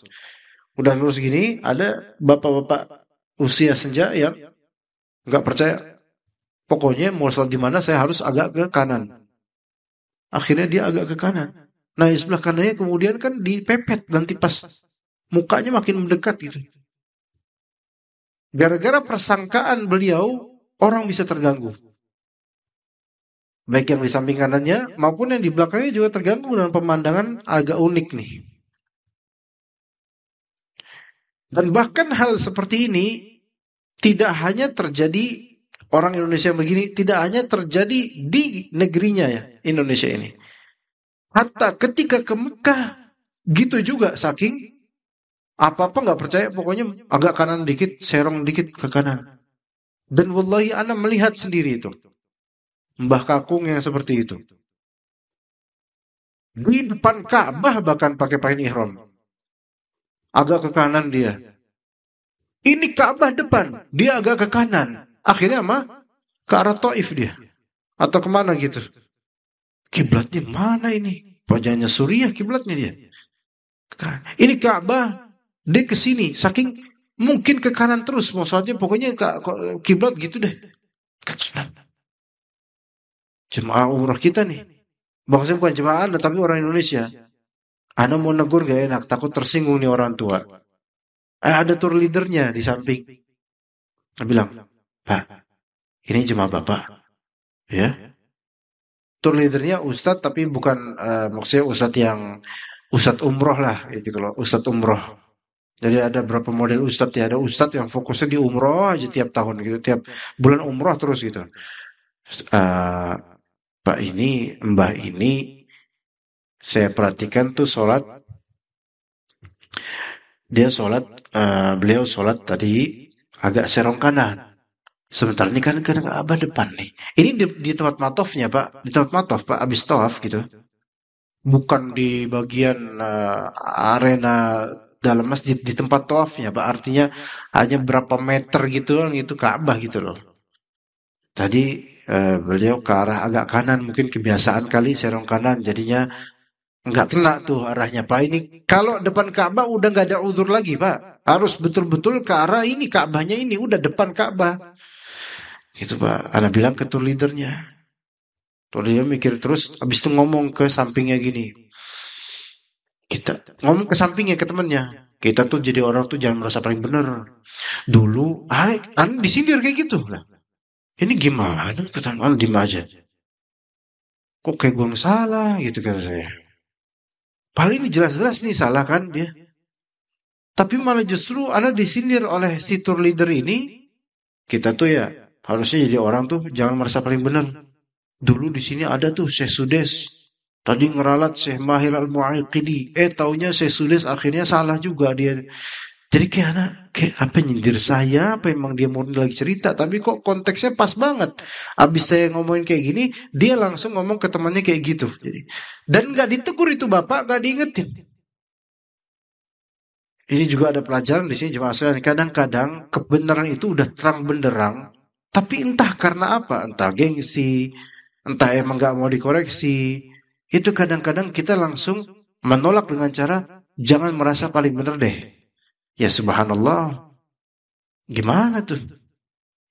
Udah lurus gini, ada bapak-bapak usia senja yang enggak percaya. Pokoknya mau sholat di mana saya harus agak ke kanan. Akhirnya dia agak ke kanan. Nah, di sebelah kanannya kemudian kan dipepet nanti pas mukanya makin mendekat gitu. Gara-gara persangkaan beliau, orang bisa terganggu. Baik yang di samping kanannya maupun yang di belakangnya juga terganggu dengan pemandangan agak unik nih. Dan bahkan hal seperti ini tidak hanya terjadi orang Indonesia begini, tidak hanya terjadi di negerinya ya, Indonesia ini. Hatta ketika ke Mekah, gitu juga, saking apa-apa nggak percaya, pokoknya agak kanan dikit, serong dikit ke kanan. Dan wallahi ana melihat sendiri itu. Mbah Kakung yang seperti itu. Di depan Ka'bah bahkan pakai pakaian ihram. Agak ke kanan dia. Ini Ka'bah depan, dia agak ke kanan. Akhirnya ke arah Taif dia. Atau kemana gitu. Kiblatnya mana ini? Wajahnya Suriah kiblatnya dia. Ini Ka'bah, dia ke sini. Saking mungkin ke kanan terus. Maksudnya pokoknya kiblat gitu deh. Ke kanan. Jemaah umrah kita nih. Maksudnya bukan jemaah Anda, tapi orang Indonesia. Anda mau negur gak enak, takut tersinggung nih orang tua. Ada tour leadernya di samping. Dia bilang, Pak, ini jemaah Bapak. Ya. Tour leadernya Ustadz, tapi bukan, maksudnya Ustadz umroh lah. Gitu loh, Ustadz umroh. Jadi ada berapa model Ustadz ya. Ada Ustadz yang fokusnya di umroh aja tiap tahun gitu. Tiap bulan umroh terus gitu. Pak ini, Mbah ini, saya perhatikan tuh beliau sholat tadi agak serong kanan. Sebentar ini kan Ka'bah depan nih. Ini di tempat matofnya Pak, di tempat matof Pak, abis tawaf gitu. Bukan di bagian arena dalam masjid, di tempat tawafnya Pak. Artinya hanya berapa meter gitu itu Ka'bah gitu loh. Tadi beliau ke arah agak kanan, mungkin kebiasaan kali serong kanan, jadinya nggak kena tuh arahnya Pak. Ini kalau depan Ka'bah udah nggak ada uzur lagi Pak, harus betul-betul ke arah ini Ka'bahnya, ini udah depan Ka'bah. Gitu Pak, Ana bilang ke tour leadernya. Tour leader mikir terus, habis itu ngomong ke sampingnya gini. Kita ngomong ke sampingnya ke temennya. Kita tuh jadi orang tuh jangan merasa paling benar. Dulu, Ana disindir kayak gitu lah. Ini gimana? Kata Ana diem aja. Kok kayak gue salah gitu kata saya. Paling ini jelas-jelas nih salah kan dia. Tapi malah justru Ana disindir oleh si tour leader ini. Kita tuh ya harusnya jadi orang tuh jangan merasa paling benar. Dulu di sini ada tuh Syekh Sudes. Tadi ngeralat Syekh Mahir Al-Mu'aqidi. Taunya Syekh Sudes akhirnya salah juga dia. Jadi kayak apa nyindir saya, apa emang dia mau lagi cerita, tapi kok konteksnya pas banget. Abis saya ngomongin kayak gini, dia langsung ngomong ke temannya kayak gitu. Jadi, dan nggak ditegur itu bapak, nggak diingetin. Ini juga ada pelajaran di sini jemaah sekalian. Kadang-kadang kebenaran itu udah terang benderang, tapi entah karena apa, entah gengsi, entah emang nggak mau dikoreksi, itu kadang-kadang kita langsung menolak dengan cara jangan merasa paling benar deh. Ya subhanallah, gimana tuh?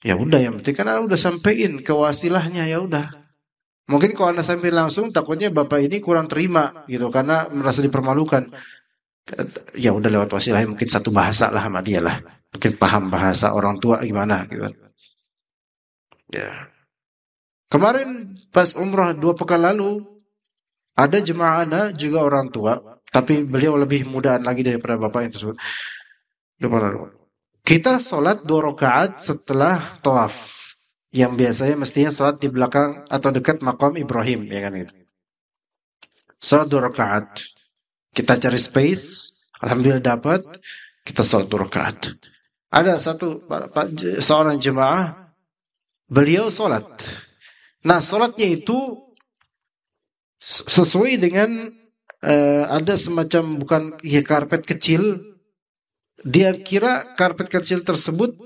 Ya udah, yang penting kan Anda udah sampein ke wasilahnya, ya udah. Mungkin kalau Anda sampein langsung, takutnya bapak ini kurang terima gitu karena merasa dipermalukan. Ya udah lewat wasilahnya, mungkin satu bahasa lah sama dia lah. Mungkin paham bahasa orang tua gimana gitu. Ya. Kemarin pas umrah 2 pekan lalu, ada jemaah Anda juga orang tua, tapi beliau lebih mudaan lagi daripada bapak yang tersebut. Kita sholat 2 rakaat setelah tawaf. Yang biasanya mestinya sholat di belakang atau dekat makam Ibrahim, ya kan gitu. Sholat 2 rakaat. Kita cari space, alhamdulillah dapat. Kita sholat 2 rakaat. Ada seorang jemaah beliau sholat. Nah, sholatnya itu sesuai dengan ada semacam bukan ya karpet kecil. Dia kira karpet kecil tersebut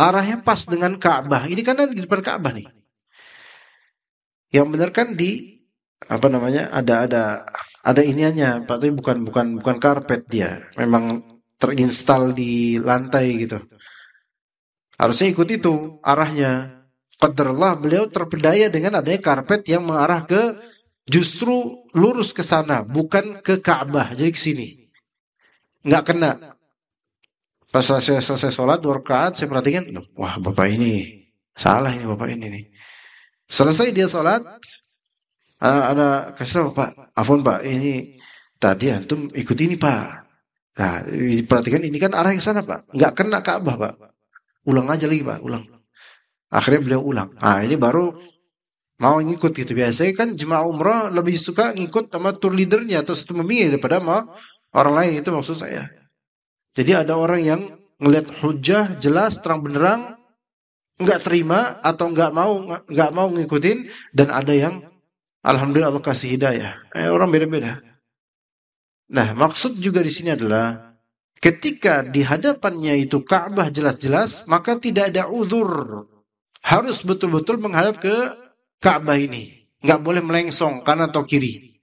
arahnya pas dengan Ka'bah. Ini kan ada di depan Ka'bah nih. Yang benar kan di apa namanya? Ada iniannya, tapi bukan karpet dia. Memang terinstal di lantai gitu. Harusnya ikut itu arahnya. Qadarullah beliau terpedaya dengan adanya karpet yang mengarah ke justru lurus ke sana, bukan ke Ka'bah. Jadi ke sini. Nggak kena. Pas saya selesai sholat 2 rakaat, saya perhatikan, wah bapak ini salah ini bapak ini nih. Selesai dia sholat, ada kasih tahu, Pak, afwan Pak, ini tadi antum ikut ini Pak. Nah, perhatikan ini kan arah yang sana Pak, nggak kena Ka'bah Pak. Ulang aja lagi Pak, ulang. Akhirnya beliau ulang. Nah ini baru mau ngikut gitu. Biasanya kan jemaah umrah lebih suka ngikut sama tour leadernya atau sistem memilih daripada sama orang lain, itu maksud saya. Jadi ada orang yang ngelihat hujah jelas terang benderang, nggak terima atau nggak mau ngikutin, dan ada yang alhamdulillah Allah kasih hidayah. Orang beda-beda. Nah, maksud juga di sini adalah ketika di hadapannya itu Ka'bah jelas-jelas, maka tidak ada uzur. Harus betul-betul menghadap ke Ka'bah ini. Nggak boleh melengsong kanan atau kiri.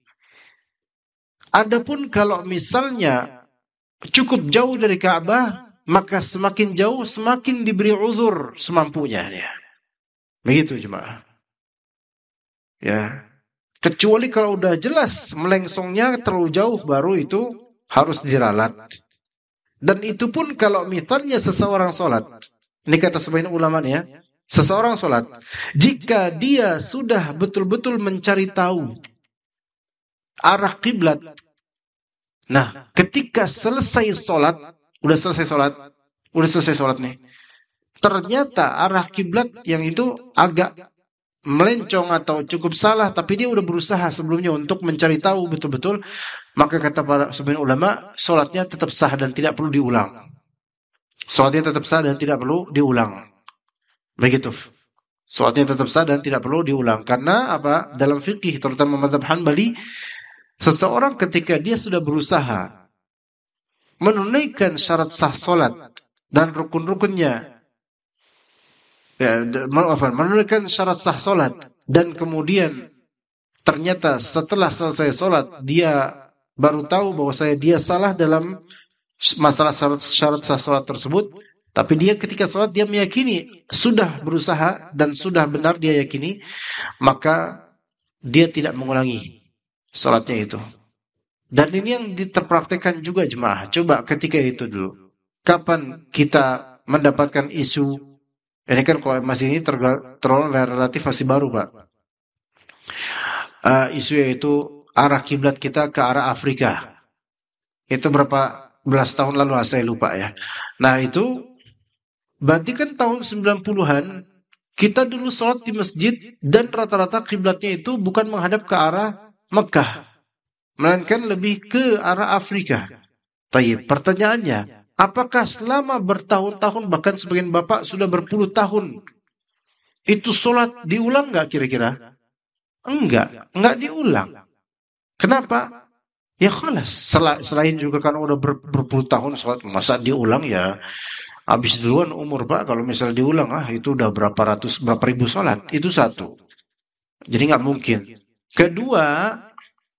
Adapun kalau misalnya cukup jauh dari Ka'bah, maka semakin jauh semakin diberi uzur semampunya dia. Begitu jemaah. Ya. Kecuali kalau udah jelas melengsongnya terlalu jauh, baru itu harus diralat. Dan itu pun kalau misalnya seseorang sholat. Ini kata sebagian ulama ya. Seseorang sholat, jika dia sudah betul-betul mencari tahu arah kiblat. Nah, ketika selesai sholat, udah selesai sholat nih. Ternyata arah kiblat yang itu agak melencong atau cukup salah, tapi dia udah berusaha sebelumnya untuk mencari tahu betul-betul, maka kata para sebagian ulama, sholatnya tetap sah dan tidak perlu diulang. Sholatnya tetap sah dan tidak perlu diulang. Begitu. Sholatnya tetap sah dan tidak perlu diulang. Karena apa? Dalam fikih, terutama mazhab Hanbali, seseorang ketika dia sudah berusaha menunaikan syarat sah sholat dan rukun-rukunnya, menunaikan syarat sah sholat, dan kemudian ternyata setelah selesai sholat dia baru tahu bahwa dia salah dalam masalah syarat sah sholat tersebut. Tapi dia ketika sholat dia meyakini sudah berusaha dan sudah benar dia yakini, maka dia tidak mengulangi sholatnya itu. Dan ini yang diterpraktekkan juga jemaah. Coba ketika itu dulu, kapan kita mendapatkan isu, ini kan kalau masih ini terlalu relatif masih baru Pak, isu yaitu arah kiblat kita ke arah Afrika. Itu berapa belas tahun lalu, saya lupa ya. Nah itu berarti kan tahun 90-an kita dulu sholat di masjid dan rata-rata kiblatnya itu bukan menghadap ke arah Mekah, melainkan lebih ke arah Afrika. Tayyib, pertanyaannya, apakah selama bertahun-tahun, bahkan sebagian bapak sudah berpuluh tahun, itu sholat diulang nggak kira-kira? Enggak diulang. Kenapa? Ya khalas. Selain juga kan udah berpuluh tahun sholat, masa diulang ya? Habis duluan umur Pak, kalau misalnya diulang, itu udah berapa ribu sholat. Itu satu. Jadi nggak mungkin. Kedua,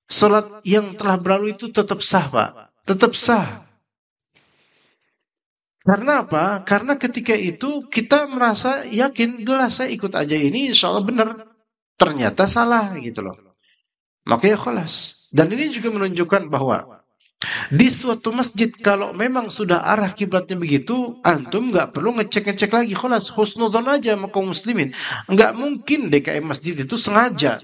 sholat yang telah berlalu itu tetap sah Pak. Tetap sah. Karena apa? Karena ketika itu kita merasa yakin, saya ikut aja ini insya Allah benar. Ternyata salah gitu loh. Makanya khalas. Dan ini juga menunjukkan bahwa di suatu masjid kalau memang sudah arah kiblatnya begitu, antum nggak perlu ngecek lagi, khalas husnudzon aja sama kaum muslimin. Nggak mungkin DKM masjid itu sengaja.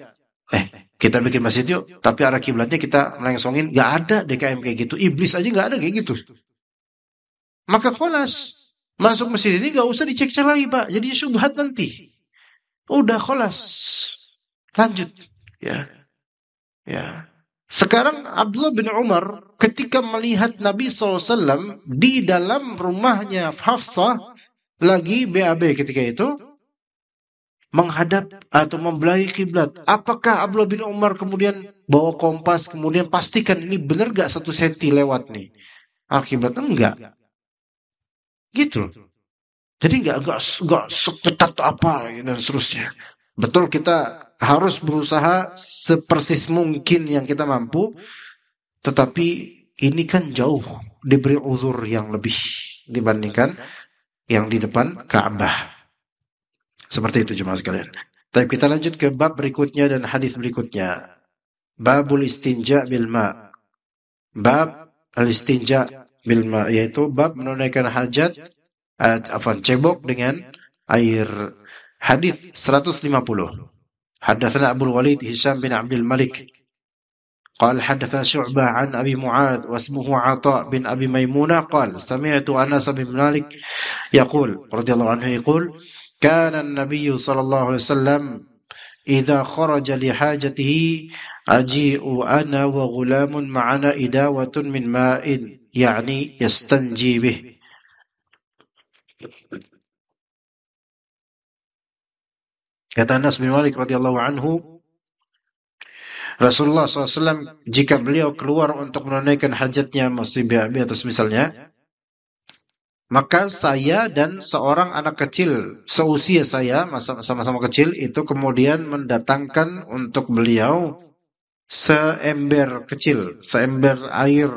Kita bikin masjid yuk, tapi arah kiblatnya kita melengsongin. Nggak ada DKM kayak gitu. Iblis aja nggak ada kayak gitu. Maka khalas, masuk masjid ini nggak usah dicek lagi Pak. Jadi syubhat nanti. Udah khalas, lanjut. Ya. Sekarang Abdullah bin Umar ketika melihat Nabi SAW di dalam rumahnya Hafsah lagi BAB ketika itu, menghadap atau membelahi kiblat. Apakah Abdullah bin Umar kemudian bawa kompas, kemudian pastikan ini benar gak 1 senti lewat nih al-kiblat? Enggak, gitu loh. Jadi enggak seketat apa dan seterusnya. Betul, kita harus berusaha sepersis mungkin yang kita mampu, tetapi ini kan jauh diberi uzur yang lebih dibandingkan yang di depan Ka'bah. Seperti itu jemaah sekalian. Tapi kita lanjut ke bab berikutnya dan hadis berikutnya. Babul istinja bil ma. Bab al-istinja bil ma, yaitu bab menunaikan hajat cebok dengan air. Hadis 150. Hadatsana Abu Walid Hisham bin Abdul Malik قال حدثنا شعبة عن أبي معاذ واسمه عطاء بن أبي ميمونة قال سمعت أنس بن مالك يقول رضي الله عنه يقول كان النبي صلى الله عليه وسلم إذا خرج لحاجته أجيء أنا وغلام معنا إداوة من ماء يعني يستنجي به. Kata Anas bin Malik radhiyallahu anhu, Rasulullah SAW jika beliau keluar untuk menunaikan hajatnya masih BAB atau semisalnya, maka saya dan seorang anak kecil seusia saya, sama-sama kecil, itu kemudian mendatangkan untuk beliau seember kecil, seember air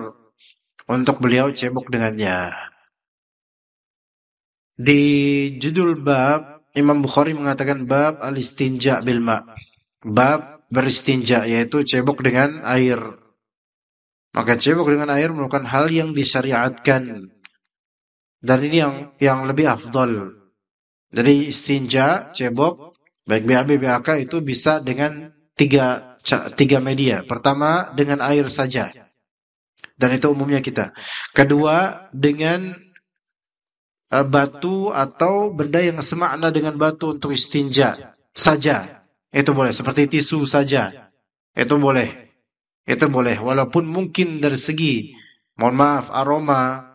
untuk beliau cebok dengannya. Di judul bab, Imam Bukhari mengatakan bab al-istinja bil ma. Bab beristinja, yaitu cebok dengan air. Maka cebok dengan air merupakan hal yang disyariatkan. Dan ini yang lebih afdal. Jadi istinja, cebok, baik BAB, BAK itu bisa dengan tiga media. Pertama, dengan air saja. Dan itu umumnya kita. Kedua, dengan batu atau benda yang semakna dengan batu untuk istinja saja. Itu boleh. Seperti tisu saja. Itu boleh. Itu boleh. Walaupun mungkin dari segi, mohon maaf, aroma,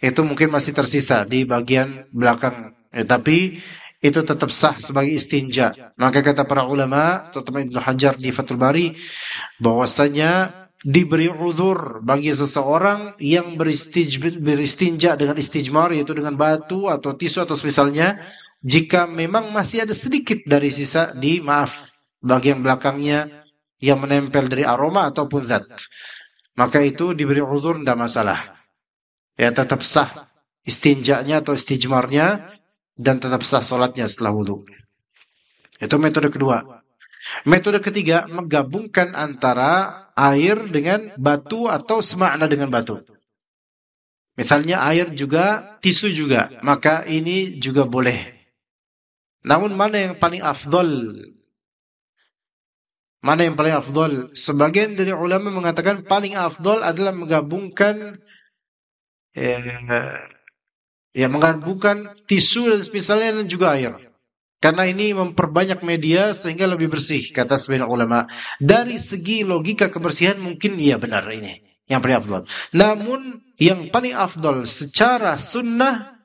itu mungkin masih tersisa di bagian belakang. Tapi itu tetap sah sebagai istinja. Maka kata para ulama, terutama Ibnu Hajar di Fathul Bari, bahwasanya diberi uzur bagi seseorang yang beristinja dengan istijmar, yaitu dengan batu atau tisu atau semisalnya, jika memang masih ada sedikit dari sisa di bagian belakangnya yang menempel dari aroma ataupun zat, maka itu diberi uzur, tidak masalah. Ya, tetap sah istinjanya atau istijmarnya dan tetap sah sholatnya setelah wudu. Itu metode kedua. Metode ketiga, menggabungkan antara air dengan batu atau semakna dengan batu. Misalnya air juga, tisu juga, maka ini juga boleh. Namun mana yang paling afdol? Mana yang paling afdol? Sebagian dari ulama mengatakan paling afdol adalah menggabungkan menggabungkan tisu dan misalnya dan juga air. Karena ini memperbanyak media sehingga lebih bersih, kata sebagian ulama. Dari segi logika kebersihan mungkin iya benar ini yang paling afdol. Namun yang paling afdol secara sunnah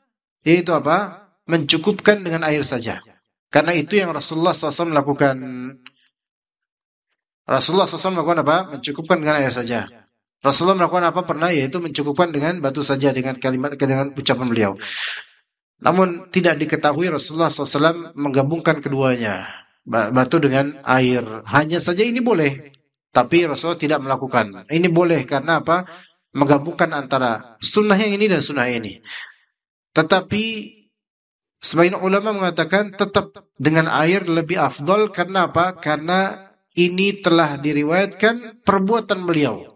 yaitu apa? Mencukupkan dengan air saja. Karena itu yang Rasulullah SAW lakukan. Rasulullah SAW melakukan apa? Mencukupkan dengan air saja. Rasulullah melakukan apa pernah, yaitu mencukupkan dengan batu saja, dengan ucapan beliau. Namun tidak diketahui Rasulullah SAW menggabungkan keduanya, batu dengan air. Hanya saja ini boleh, tapi Rasulullah tidak melakukan. Ini boleh karena apa? Menggabungkan antara sunnah yang ini dan sunnah ini. Tetapi sebagian ulama mengatakan tetap dengan air lebih afdol. Karena apa? Karena ini telah diriwayatkan perbuatan beliau.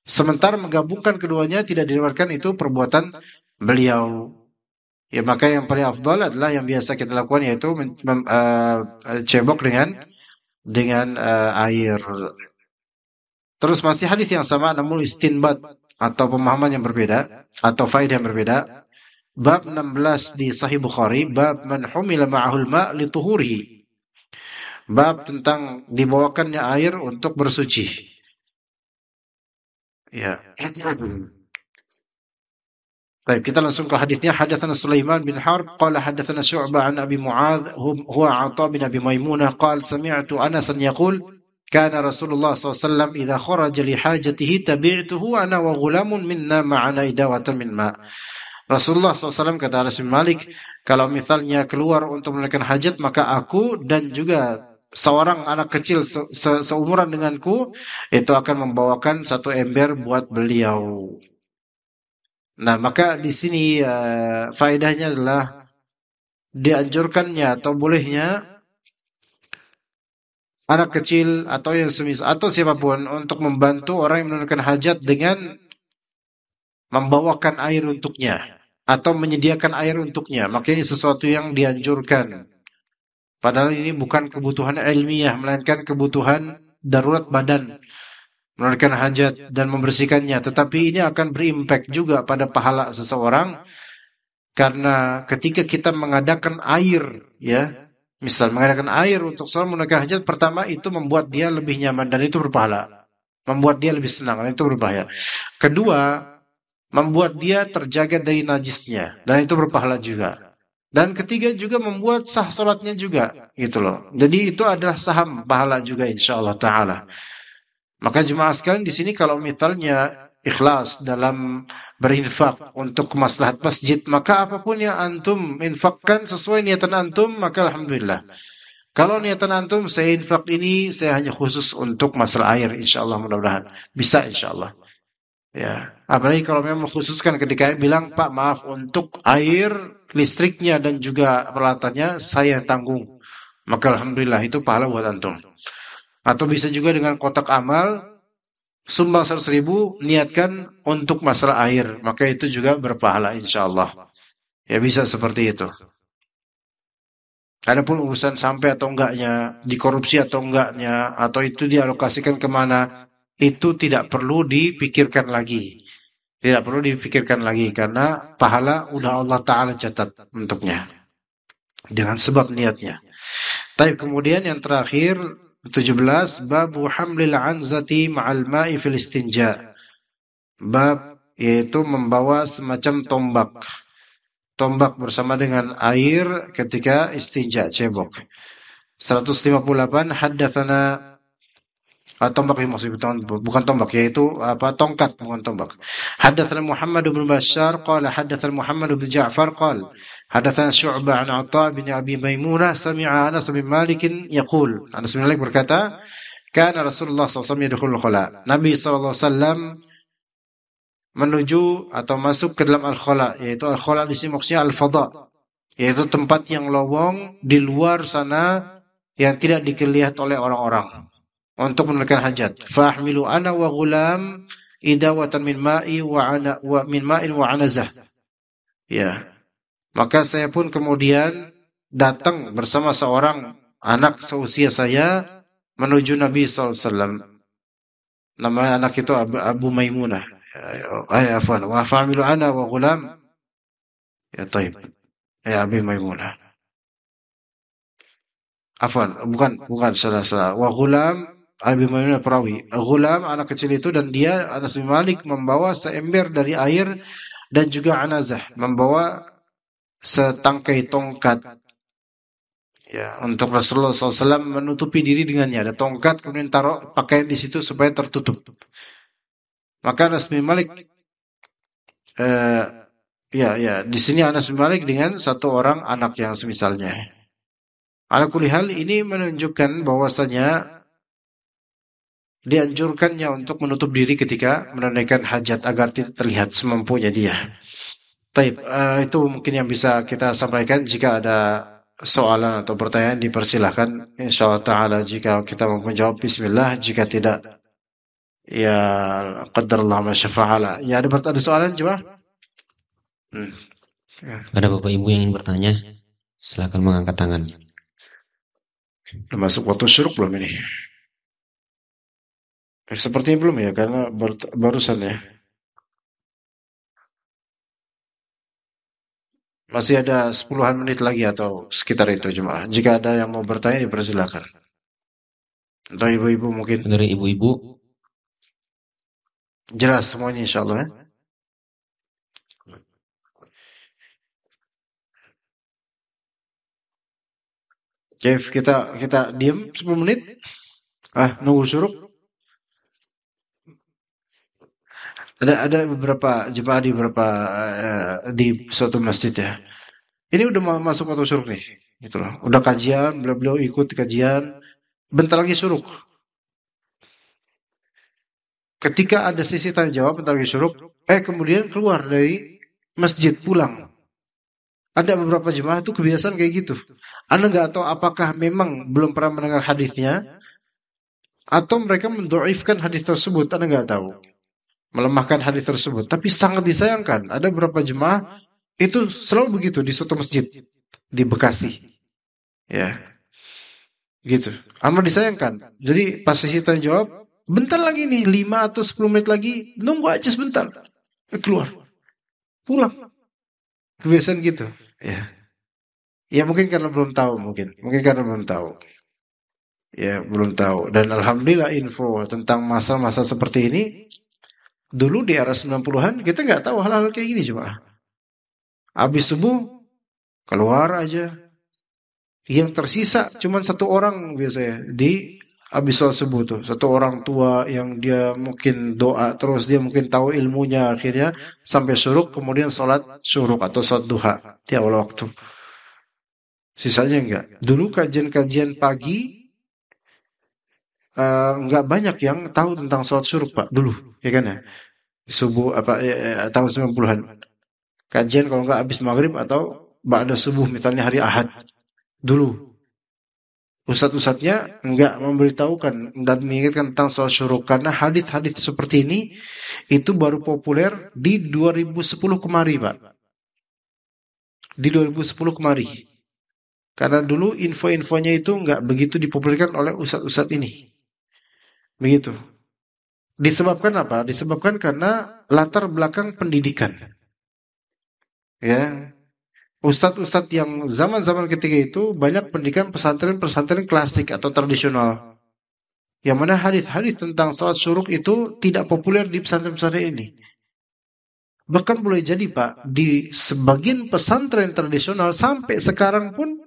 Sementara menggabungkan keduanya tidak diriwayatkan itu perbuatan beliau. Ya, maka yang paling afdal adalah yang biasa kita lakukan, yaitu cebok dengan air. Terus masih hadis yang sama namun istinbat atau pemahaman yang berbeda atau faedah yang berbeda. Bab 16 di Sahih Bukhari, bab man humila ma'ahul ma' li tuhurihi. Bab tentang dibawakannya air untuk bersuci. Ya. Baik, kita langsung ke hadisnya. Hadatsana Sulaiman bin Harb qala hadatsana Syu'bah an Abi Muadz huwa 'Atha bin Abi Maimunah qala sami'tu Anasan yaqul kana Rasulullah SAW idza kharaja li hajatihi tabi'tuhu ana wa ghulamun minna ma'ana idawatan min ma'. Rasulullah SAW kata Anas bin Malik, kalau misalnya keluar untuk menunaikan hajat maka aku dan juga seorang anak kecil seumuran denganku itu akan membawakan satu ember buat beliau. Nah, maka di sini faedahnya adalah dianjurkannya atau bolehnya anak kecil atau yang semisal atau siapapun untuk membantu orang yang menunaikan hajat dengan membawakan air untuknya atau menyediakan air untuknya. Maka ini sesuatu yang dianjurkan. Padahal ini bukan kebutuhan ilmiah, melainkan kebutuhan darurat badan. Menunaikan hajat dan membersihkannya. Tetapi ini akan berimpact juga pada pahala seseorang. Karena ketika kita mengadakan air, ya, misal mengadakan air untuk seorang menunaikan hajat, pertama itu membuat dia lebih nyaman dan itu berpahala. Membuat dia lebih senang dan itu berbahaya. Kedua, membuat dia terjaga dari najisnya dan itu berpahala juga. Dan ketiga juga membuat sah salatnya juga, gitu loh. Jadi itu adalah saham pahala juga insyaallah taala. Maka jemaah sekalian di sini kalau misalnya ikhlas dalam berinfak untuk kemaslahat masjid, maka apapun yang antum infakkan sesuai niatan antum, maka alhamdulillah. Kalau niatan antum saya infak ini saya hanya khusus untuk masalah air, insyaallah mudah-mudahan bisa insyaallah. Ya, apalagi kalau memang mengkhususkan ketika bilang Pak maaf untuk air, listriknya dan juga peralatannya saya tanggung, maka alhamdulillah itu pahala buat antum. Atau bisa juga dengan kotak amal, sumbang 100.000, niatkan untuk masalah air, maka itu juga berpahala insyaallah. Ya bisa seperti itu. Adapun urusan sampai atau enggaknya, dikorupsi atau enggaknya, atau itu dialokasikan kemana, itu tidak perlu dipikirkan lagi. Tidak perlu dipikirkan lagi, karena pahala udah Allah Ta'ala catat untuknya. Dengan sebab niatnya. Tapi kemudian yang terakhir, 17, babu hamlil anzati ma'al ma'i fil istinja. Bab yaitu membawa semacam tombak. Tombak bersama dengan air ketika istinja, cebok. 158, haddatsana tombak yang maksudnya bukan tombak, yaitu tongkat, bukan tombak. Haddatsana Muhammad bin Bashar qala haddatsana Muhammad bin Ja'far qala haddatsana Syu'bah an Atha bin Abi Maimunah sami'a Anas bin Malik yaqul. Anas bin Malik berkata, kana Rasulullah SAW yadkhulul khala. Nabi SAW menuju atau masuk ke dalam al-khala, yaitu al-khala di sini maksudnya al-fadha, yaitu tempat yang lowong di luar sana yang tidak dilihat oleh orang-orang untuk menunaikan hajat. Fahmilu ana wa ghulam idawatan min ma'i wa min ma'in wa anazah. Ya. Maka saya pun kemudian datang bersama seorang anak seusia saya menuju Nabi SAW. Nama anak itu Abu Maimunah. Afwan. Wa fahmilu ana wa ghulam. Ya taib. Ya Abi Maimunah. Afwan, bukan salah. Wa ghulam Abi Maimunah perawi. Ghulam anak kecil itu dan dia Anas bin Malik membawa seember dari air dan juga anazah membawa setangkai tongkat. Ya, untuk Rasulullah SAW menutupi diri dengannya. Ada tongkat kemudian taruh pakaian di situ supaya tertutup. Maka Anas bin Malik di sini Anas bin Malik dengan satu orang anak yang semisalnya. Ala kulli hal ini menunjukkan bahwasanya dianjurkannya untuk menutup diri ketika menunaikan hajat agar tidak terlihat semampunya dia. Taib, itu mungkin yang bisa kita sampaikan. Jika ada soalan atau pertanyaan dipersilahkan. Insyaallah taala jika kita mau menjawab bismillah, jika tidak ya qadarullah ma syafa'ala. Ya ada soalan coba? Ada Bapak Ibu yang ingin bertanya, silakan mengangkat tangannya. Udah masuk waktu syuruk belum ini? Sepertinya belum ya, karena barusan ya. Masih ada 10-an menit lagi atau sekitar itu jemaah. Jika ada yang mau bertanya dipersilakan. Atau ibu-ibu mungkin. Dari ibu-ibu. Jelas semuanya insyaallah ya. Kev, kita diam 10 menit. Nunggu syuruk. Ada beberapa jemaah di beberapa di suatu masjid ya. Ini udah masuk waktu syuruk nih, gitu loh. Udah kajian, beliau ikut kajian. Bentar lagi syuruk. Ketika ada sesi tanya jawab, bentar lagi syuruk. Kemudian keluar dari masjid pulang. Ada beberapa jemaah tuh kebiasaan kayak gitu. Anda nggak tahu apakah memang belum pernah mendengar hadisnya atau mereka mendoifkan hadis tersebut. Anda nggak tahu, melemahkan hadis tersebut. Tapi sangat disayangkan. Ada beberapa jemaah itu selalu begitu di suatu masjid di Bekasi, ya, gitu. Amat disayangkan. Jadi pas sesi tanya jawab, bentar lagi nih 5 atau 10 menit lagi, nunggu aja sebentar, keluar, pulang. Kebiasaan gitu, ya. Ya mungkin karena belum tahu, mungkin karena belum tahu. Ya, belum tahu. Dan alhamdulillah info tentang masa-masa seperti ini dulu di era 90-an kita nggak tahu hal-hal kayak gini cuma. Habis subuh keluar aja. Yang tersisa cuma satu orang biasanya di habis sholat subuh tuh. Satu orang tua yang dia mungkin doa terus, dia mungkin tahu ilmunya, akhirnya sampai syuruk, kemudian sholat syuruk atau sholat duha di awal waktu. Sisanya enggak. Dulu kajian-kajian pagi nggak banyak yang tahu tentang sholat syuruk, Pak, dulu, ya kan ya? Subuh tahun 90-an. Kajian kalau nggak habis maghrib atau ba'da subuh, misalnya hari Ahad. Dulu ustadz-ustadznya nggak memberitahukan dan mengingatkan tentang sholat syuruk, karena hadis-hadis seperti ini itu baru populer di 2010 kemari, Pak. Di 2010 kemari. Karena dulu info-infonya itu nggak begitu dipopulerkan oleh ustadz-ustadz ini. Begitu. Disebabkan apa? Disebabkan karena latar belakang pendidikan. Ya. Ustadz-ustadz yang zaman-zaman ketika itu banyak pendidikan pesantren-pesantren klasik atau tradisional. Yang mana hadis-hadis tentang salat syuruk itu tidak populer di pesantren-pesantren ini. Bahkan boleh jadi, Pak, di sebagian pesantren tradisional sampai sekarang pun,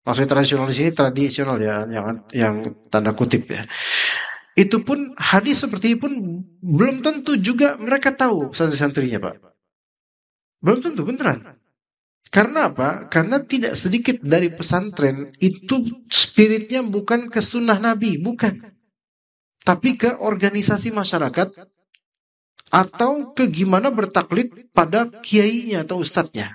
maksudnya tradisional di sini tradisional ya, yang tanda kutip ya. Itu pun hadis seperti itu pun belum tentu juga mereka tahu santri-santrinya, Pak. Belum tentu, beneran. Karena apa? Karena tidak sedikit dari pesantren itu spiritnya bukan ke sunnah Nabi, bukan. Tapi ke organisasi masyarakat atau ke gimana bertaklid pada kiainya atau ustadznya.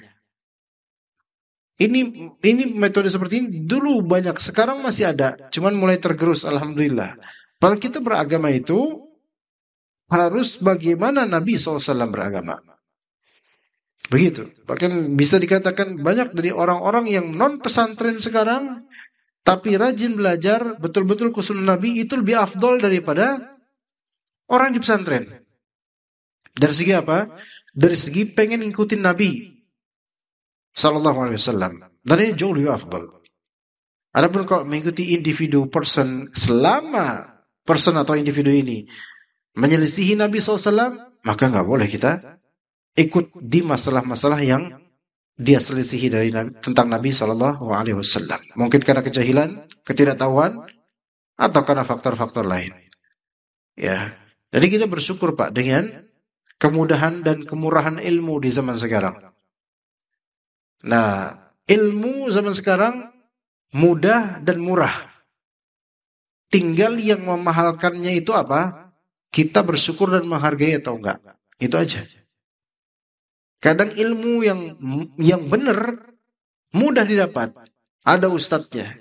Ini metode seperti ini dulu banyak, sekarang masih ada, cuman mulai tergerus, alhamdulillah. Kalau kita beragama itu harus bagaimana Nabi SAW beragama. Begitu. Bahkan bisa dikatakan banyak dari orang-orang yang non pesantren sekarang tapi rajin belajar betul-betul ke sunnah Nabi itu lebih afdol daripada orang di pesantren. Dari segi apa? Dari segi pengen ngikutin Nabi sallallahu alaihi wasallam. Dan ini jauh lebih afdol. Adapun kalau mengikuti individu person, selama person atau individu ini menyelisihi Nabi SAW, maka nggak boleh kita ikut di masalah-masalah yang dia selisihi dari tentang Nabi Sallallahu Alaihi Wasallam. Mungkin karena kejahilan, ketidaktahuan, atau karena faktor-faktor lain. Ya, jadi kita bersyukur, Pak, dengan kemudahan dan kemurahan ilmu di zaman sekarang. Nah, ilmu zaman sekarang mudah dan murah. Tinggal yang memahalkannya itu apa? Kita bersyukur dan menghargai atau enggak. Itu aja. Kadang ilmu yang benar mudah didapat, ada ustadznya.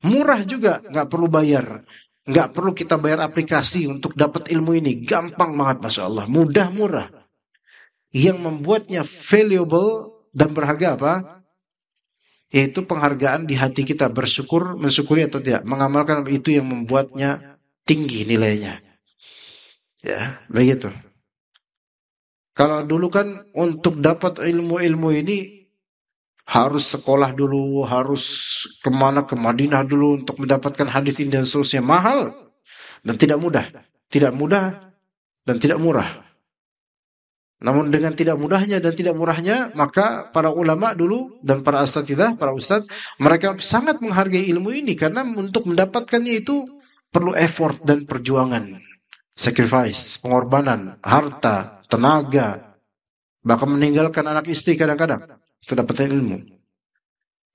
Murah juga, nggak perlu bayar, nggak perlu kita bayar aplikasi untuk dapat ilmu ini. Gampang banget, masya Allah, mudah, murah. Yang membuatnya valuable dan berharga apa? Yaitu penghargaan di hati kita, bersyukur, mensyukuri atau tidak, mengamalkan itu yang membuatnya tinggi nilainya. Ya, begitu. Kalau dulu kan untuk dapat ilmu-ilmu ini harus sekolah dulu, harus ke Madinah dulu untuk mendapatkan hadis ini dan seterusnya, mahal dan tidak mudah dan tidak murah. Namun dengan tidak mudahnya dan tidak murahnya, maka para ulama dulu dan para asatidzah, para ustadz, mereka sangat menghargai ilmu ini karena untuk mendapatkannya itu perlu effort dan perjuangan, sacrifice, pengorbanan, harta, tenaga, bahkan meninggalkan anak istri kadang-kadang untuk dapetin ilmu.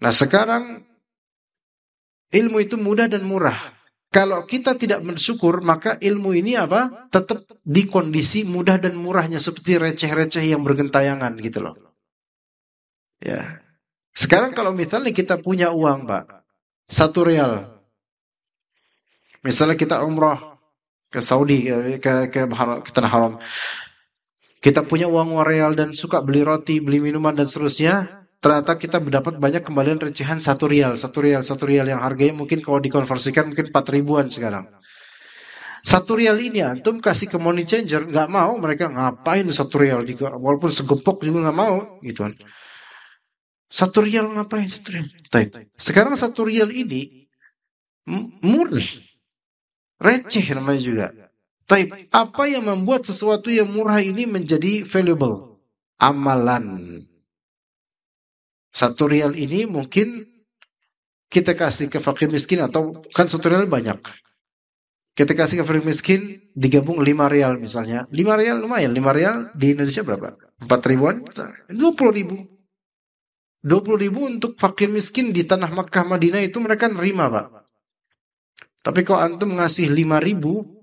Nah sekarang ilmu itu mudah dan murah. Kalau kita tidak bersyukur, maka ilmu ini apa? Tetap di kondisi mudah dan murahnya seperti receh-receh yang bergentayangan gitu loh. Ya. Sekarang kalau misalnya kita punya uang, Pak, 1 rial. Misalnya kita umrah ke Saudi, ke Tanah Haram. Kita punya uang real dan suka beli roti, beli minuman dan seterusnya. Ternyata kita mendapat banyak kembalian recehan 1 rial, 1 rial, 1 rial yang harganya mungkin kalau dikonversikan mungkin 4 ribuan sekarang. 1 rial ini antum kasih ke money changer, nggak mau, mereka ngapain 1 rial juga, walaupun segepok juga nggak mau, gitu kan. 1 rial ngapain 1 rial? Sekarang 1 rial ini murah, receh namanya juga. Apa yang membuat sesuatu yang murah ini menjadi valuable? Amalan. 1 rial ini mungkin kita kasih ke fakir miskin, atau kan 1 rial banyak. Kita kasih ke fakir miskin, digabung 5 rial misalnya. 5 rial lumayan. 5 rial di Indonesia berapa? 4 ribuan? 20 ribu. 20 ribu untuk fakir miskin di tanah Makkah Madinah itu mereka nerima, Pak. Tapi kalau antum ngasih 5 ribu,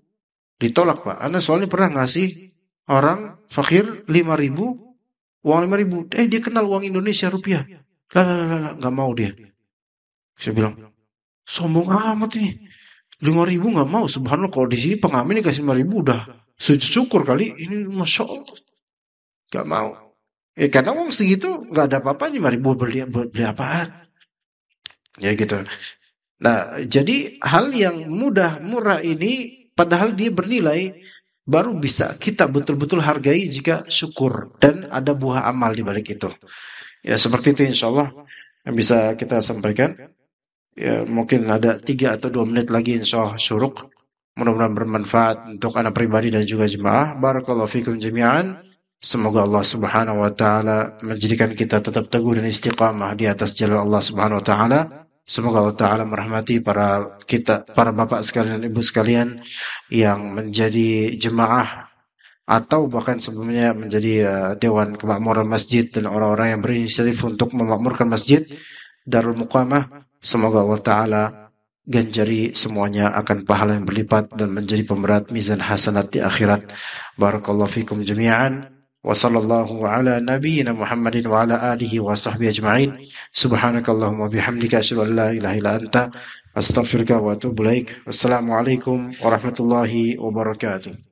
ditolak, Pak. Anda soalnya pernah ngasih orang fakir 5 ribu, uang 5 ribu. Dia kenal uang Indonesia, rupiah. Lah, nggak mau dia. Saya bilang, sombong amat ini. 5 ribu nggak mau. Subhanallah, kalau di sini pengamen dikasih 5 ribu udah syukur kali. Ini Masya Allah. Nggak mau. Karena uang segitu nggak ada apa-apa. 5 ribu beli apaan? Ya gitu. Nah, jadi hal yang mudah, murah ini, padahal dia bernilai, baru bisa kita betul-betul hargai jika syukur dan ada buah amal di balik itu. Ya seperti itu insya Allah yang bisa kita sampaikan. Ya mungkin ada 3 atau 2 menit lagi insya Allah syuruk. Mudah-mudahan bermanfaat untuk anak pribadi dan juga jemaah. Barakallahu fikum jami'an. Semoga Allah Subhanahu wa taala menjadikan kita tetap teguh dan istiqamah di atas jalan Allah Subhanahu wa taala. Semoga Allah taala merahmati para bapak sekalian dan ibu sekalian yang menjadi jemaah atau bahkan sebelumnya menjadi dewan kemakmuran masjid dan orang-orang yang berinisiatif untuk memakmurkan masjid Darul Muqamah. Semoga Allah taala ganjari semuanya akan pahala yang berlipat dan menjadi pemberat mizan hasanat di akhirat. Barakallahu fikum jami'an. Wa sallallahu ala nabiyyina Muhammadin wa ala alihi wa sahbihi ajma'in. Subhanakallahumma bihamdika asyhadu an la ilaha illa anta astaghfiruka wa atubu ilaik. Wassalamualaikum warahmatullahi wabarakatuh.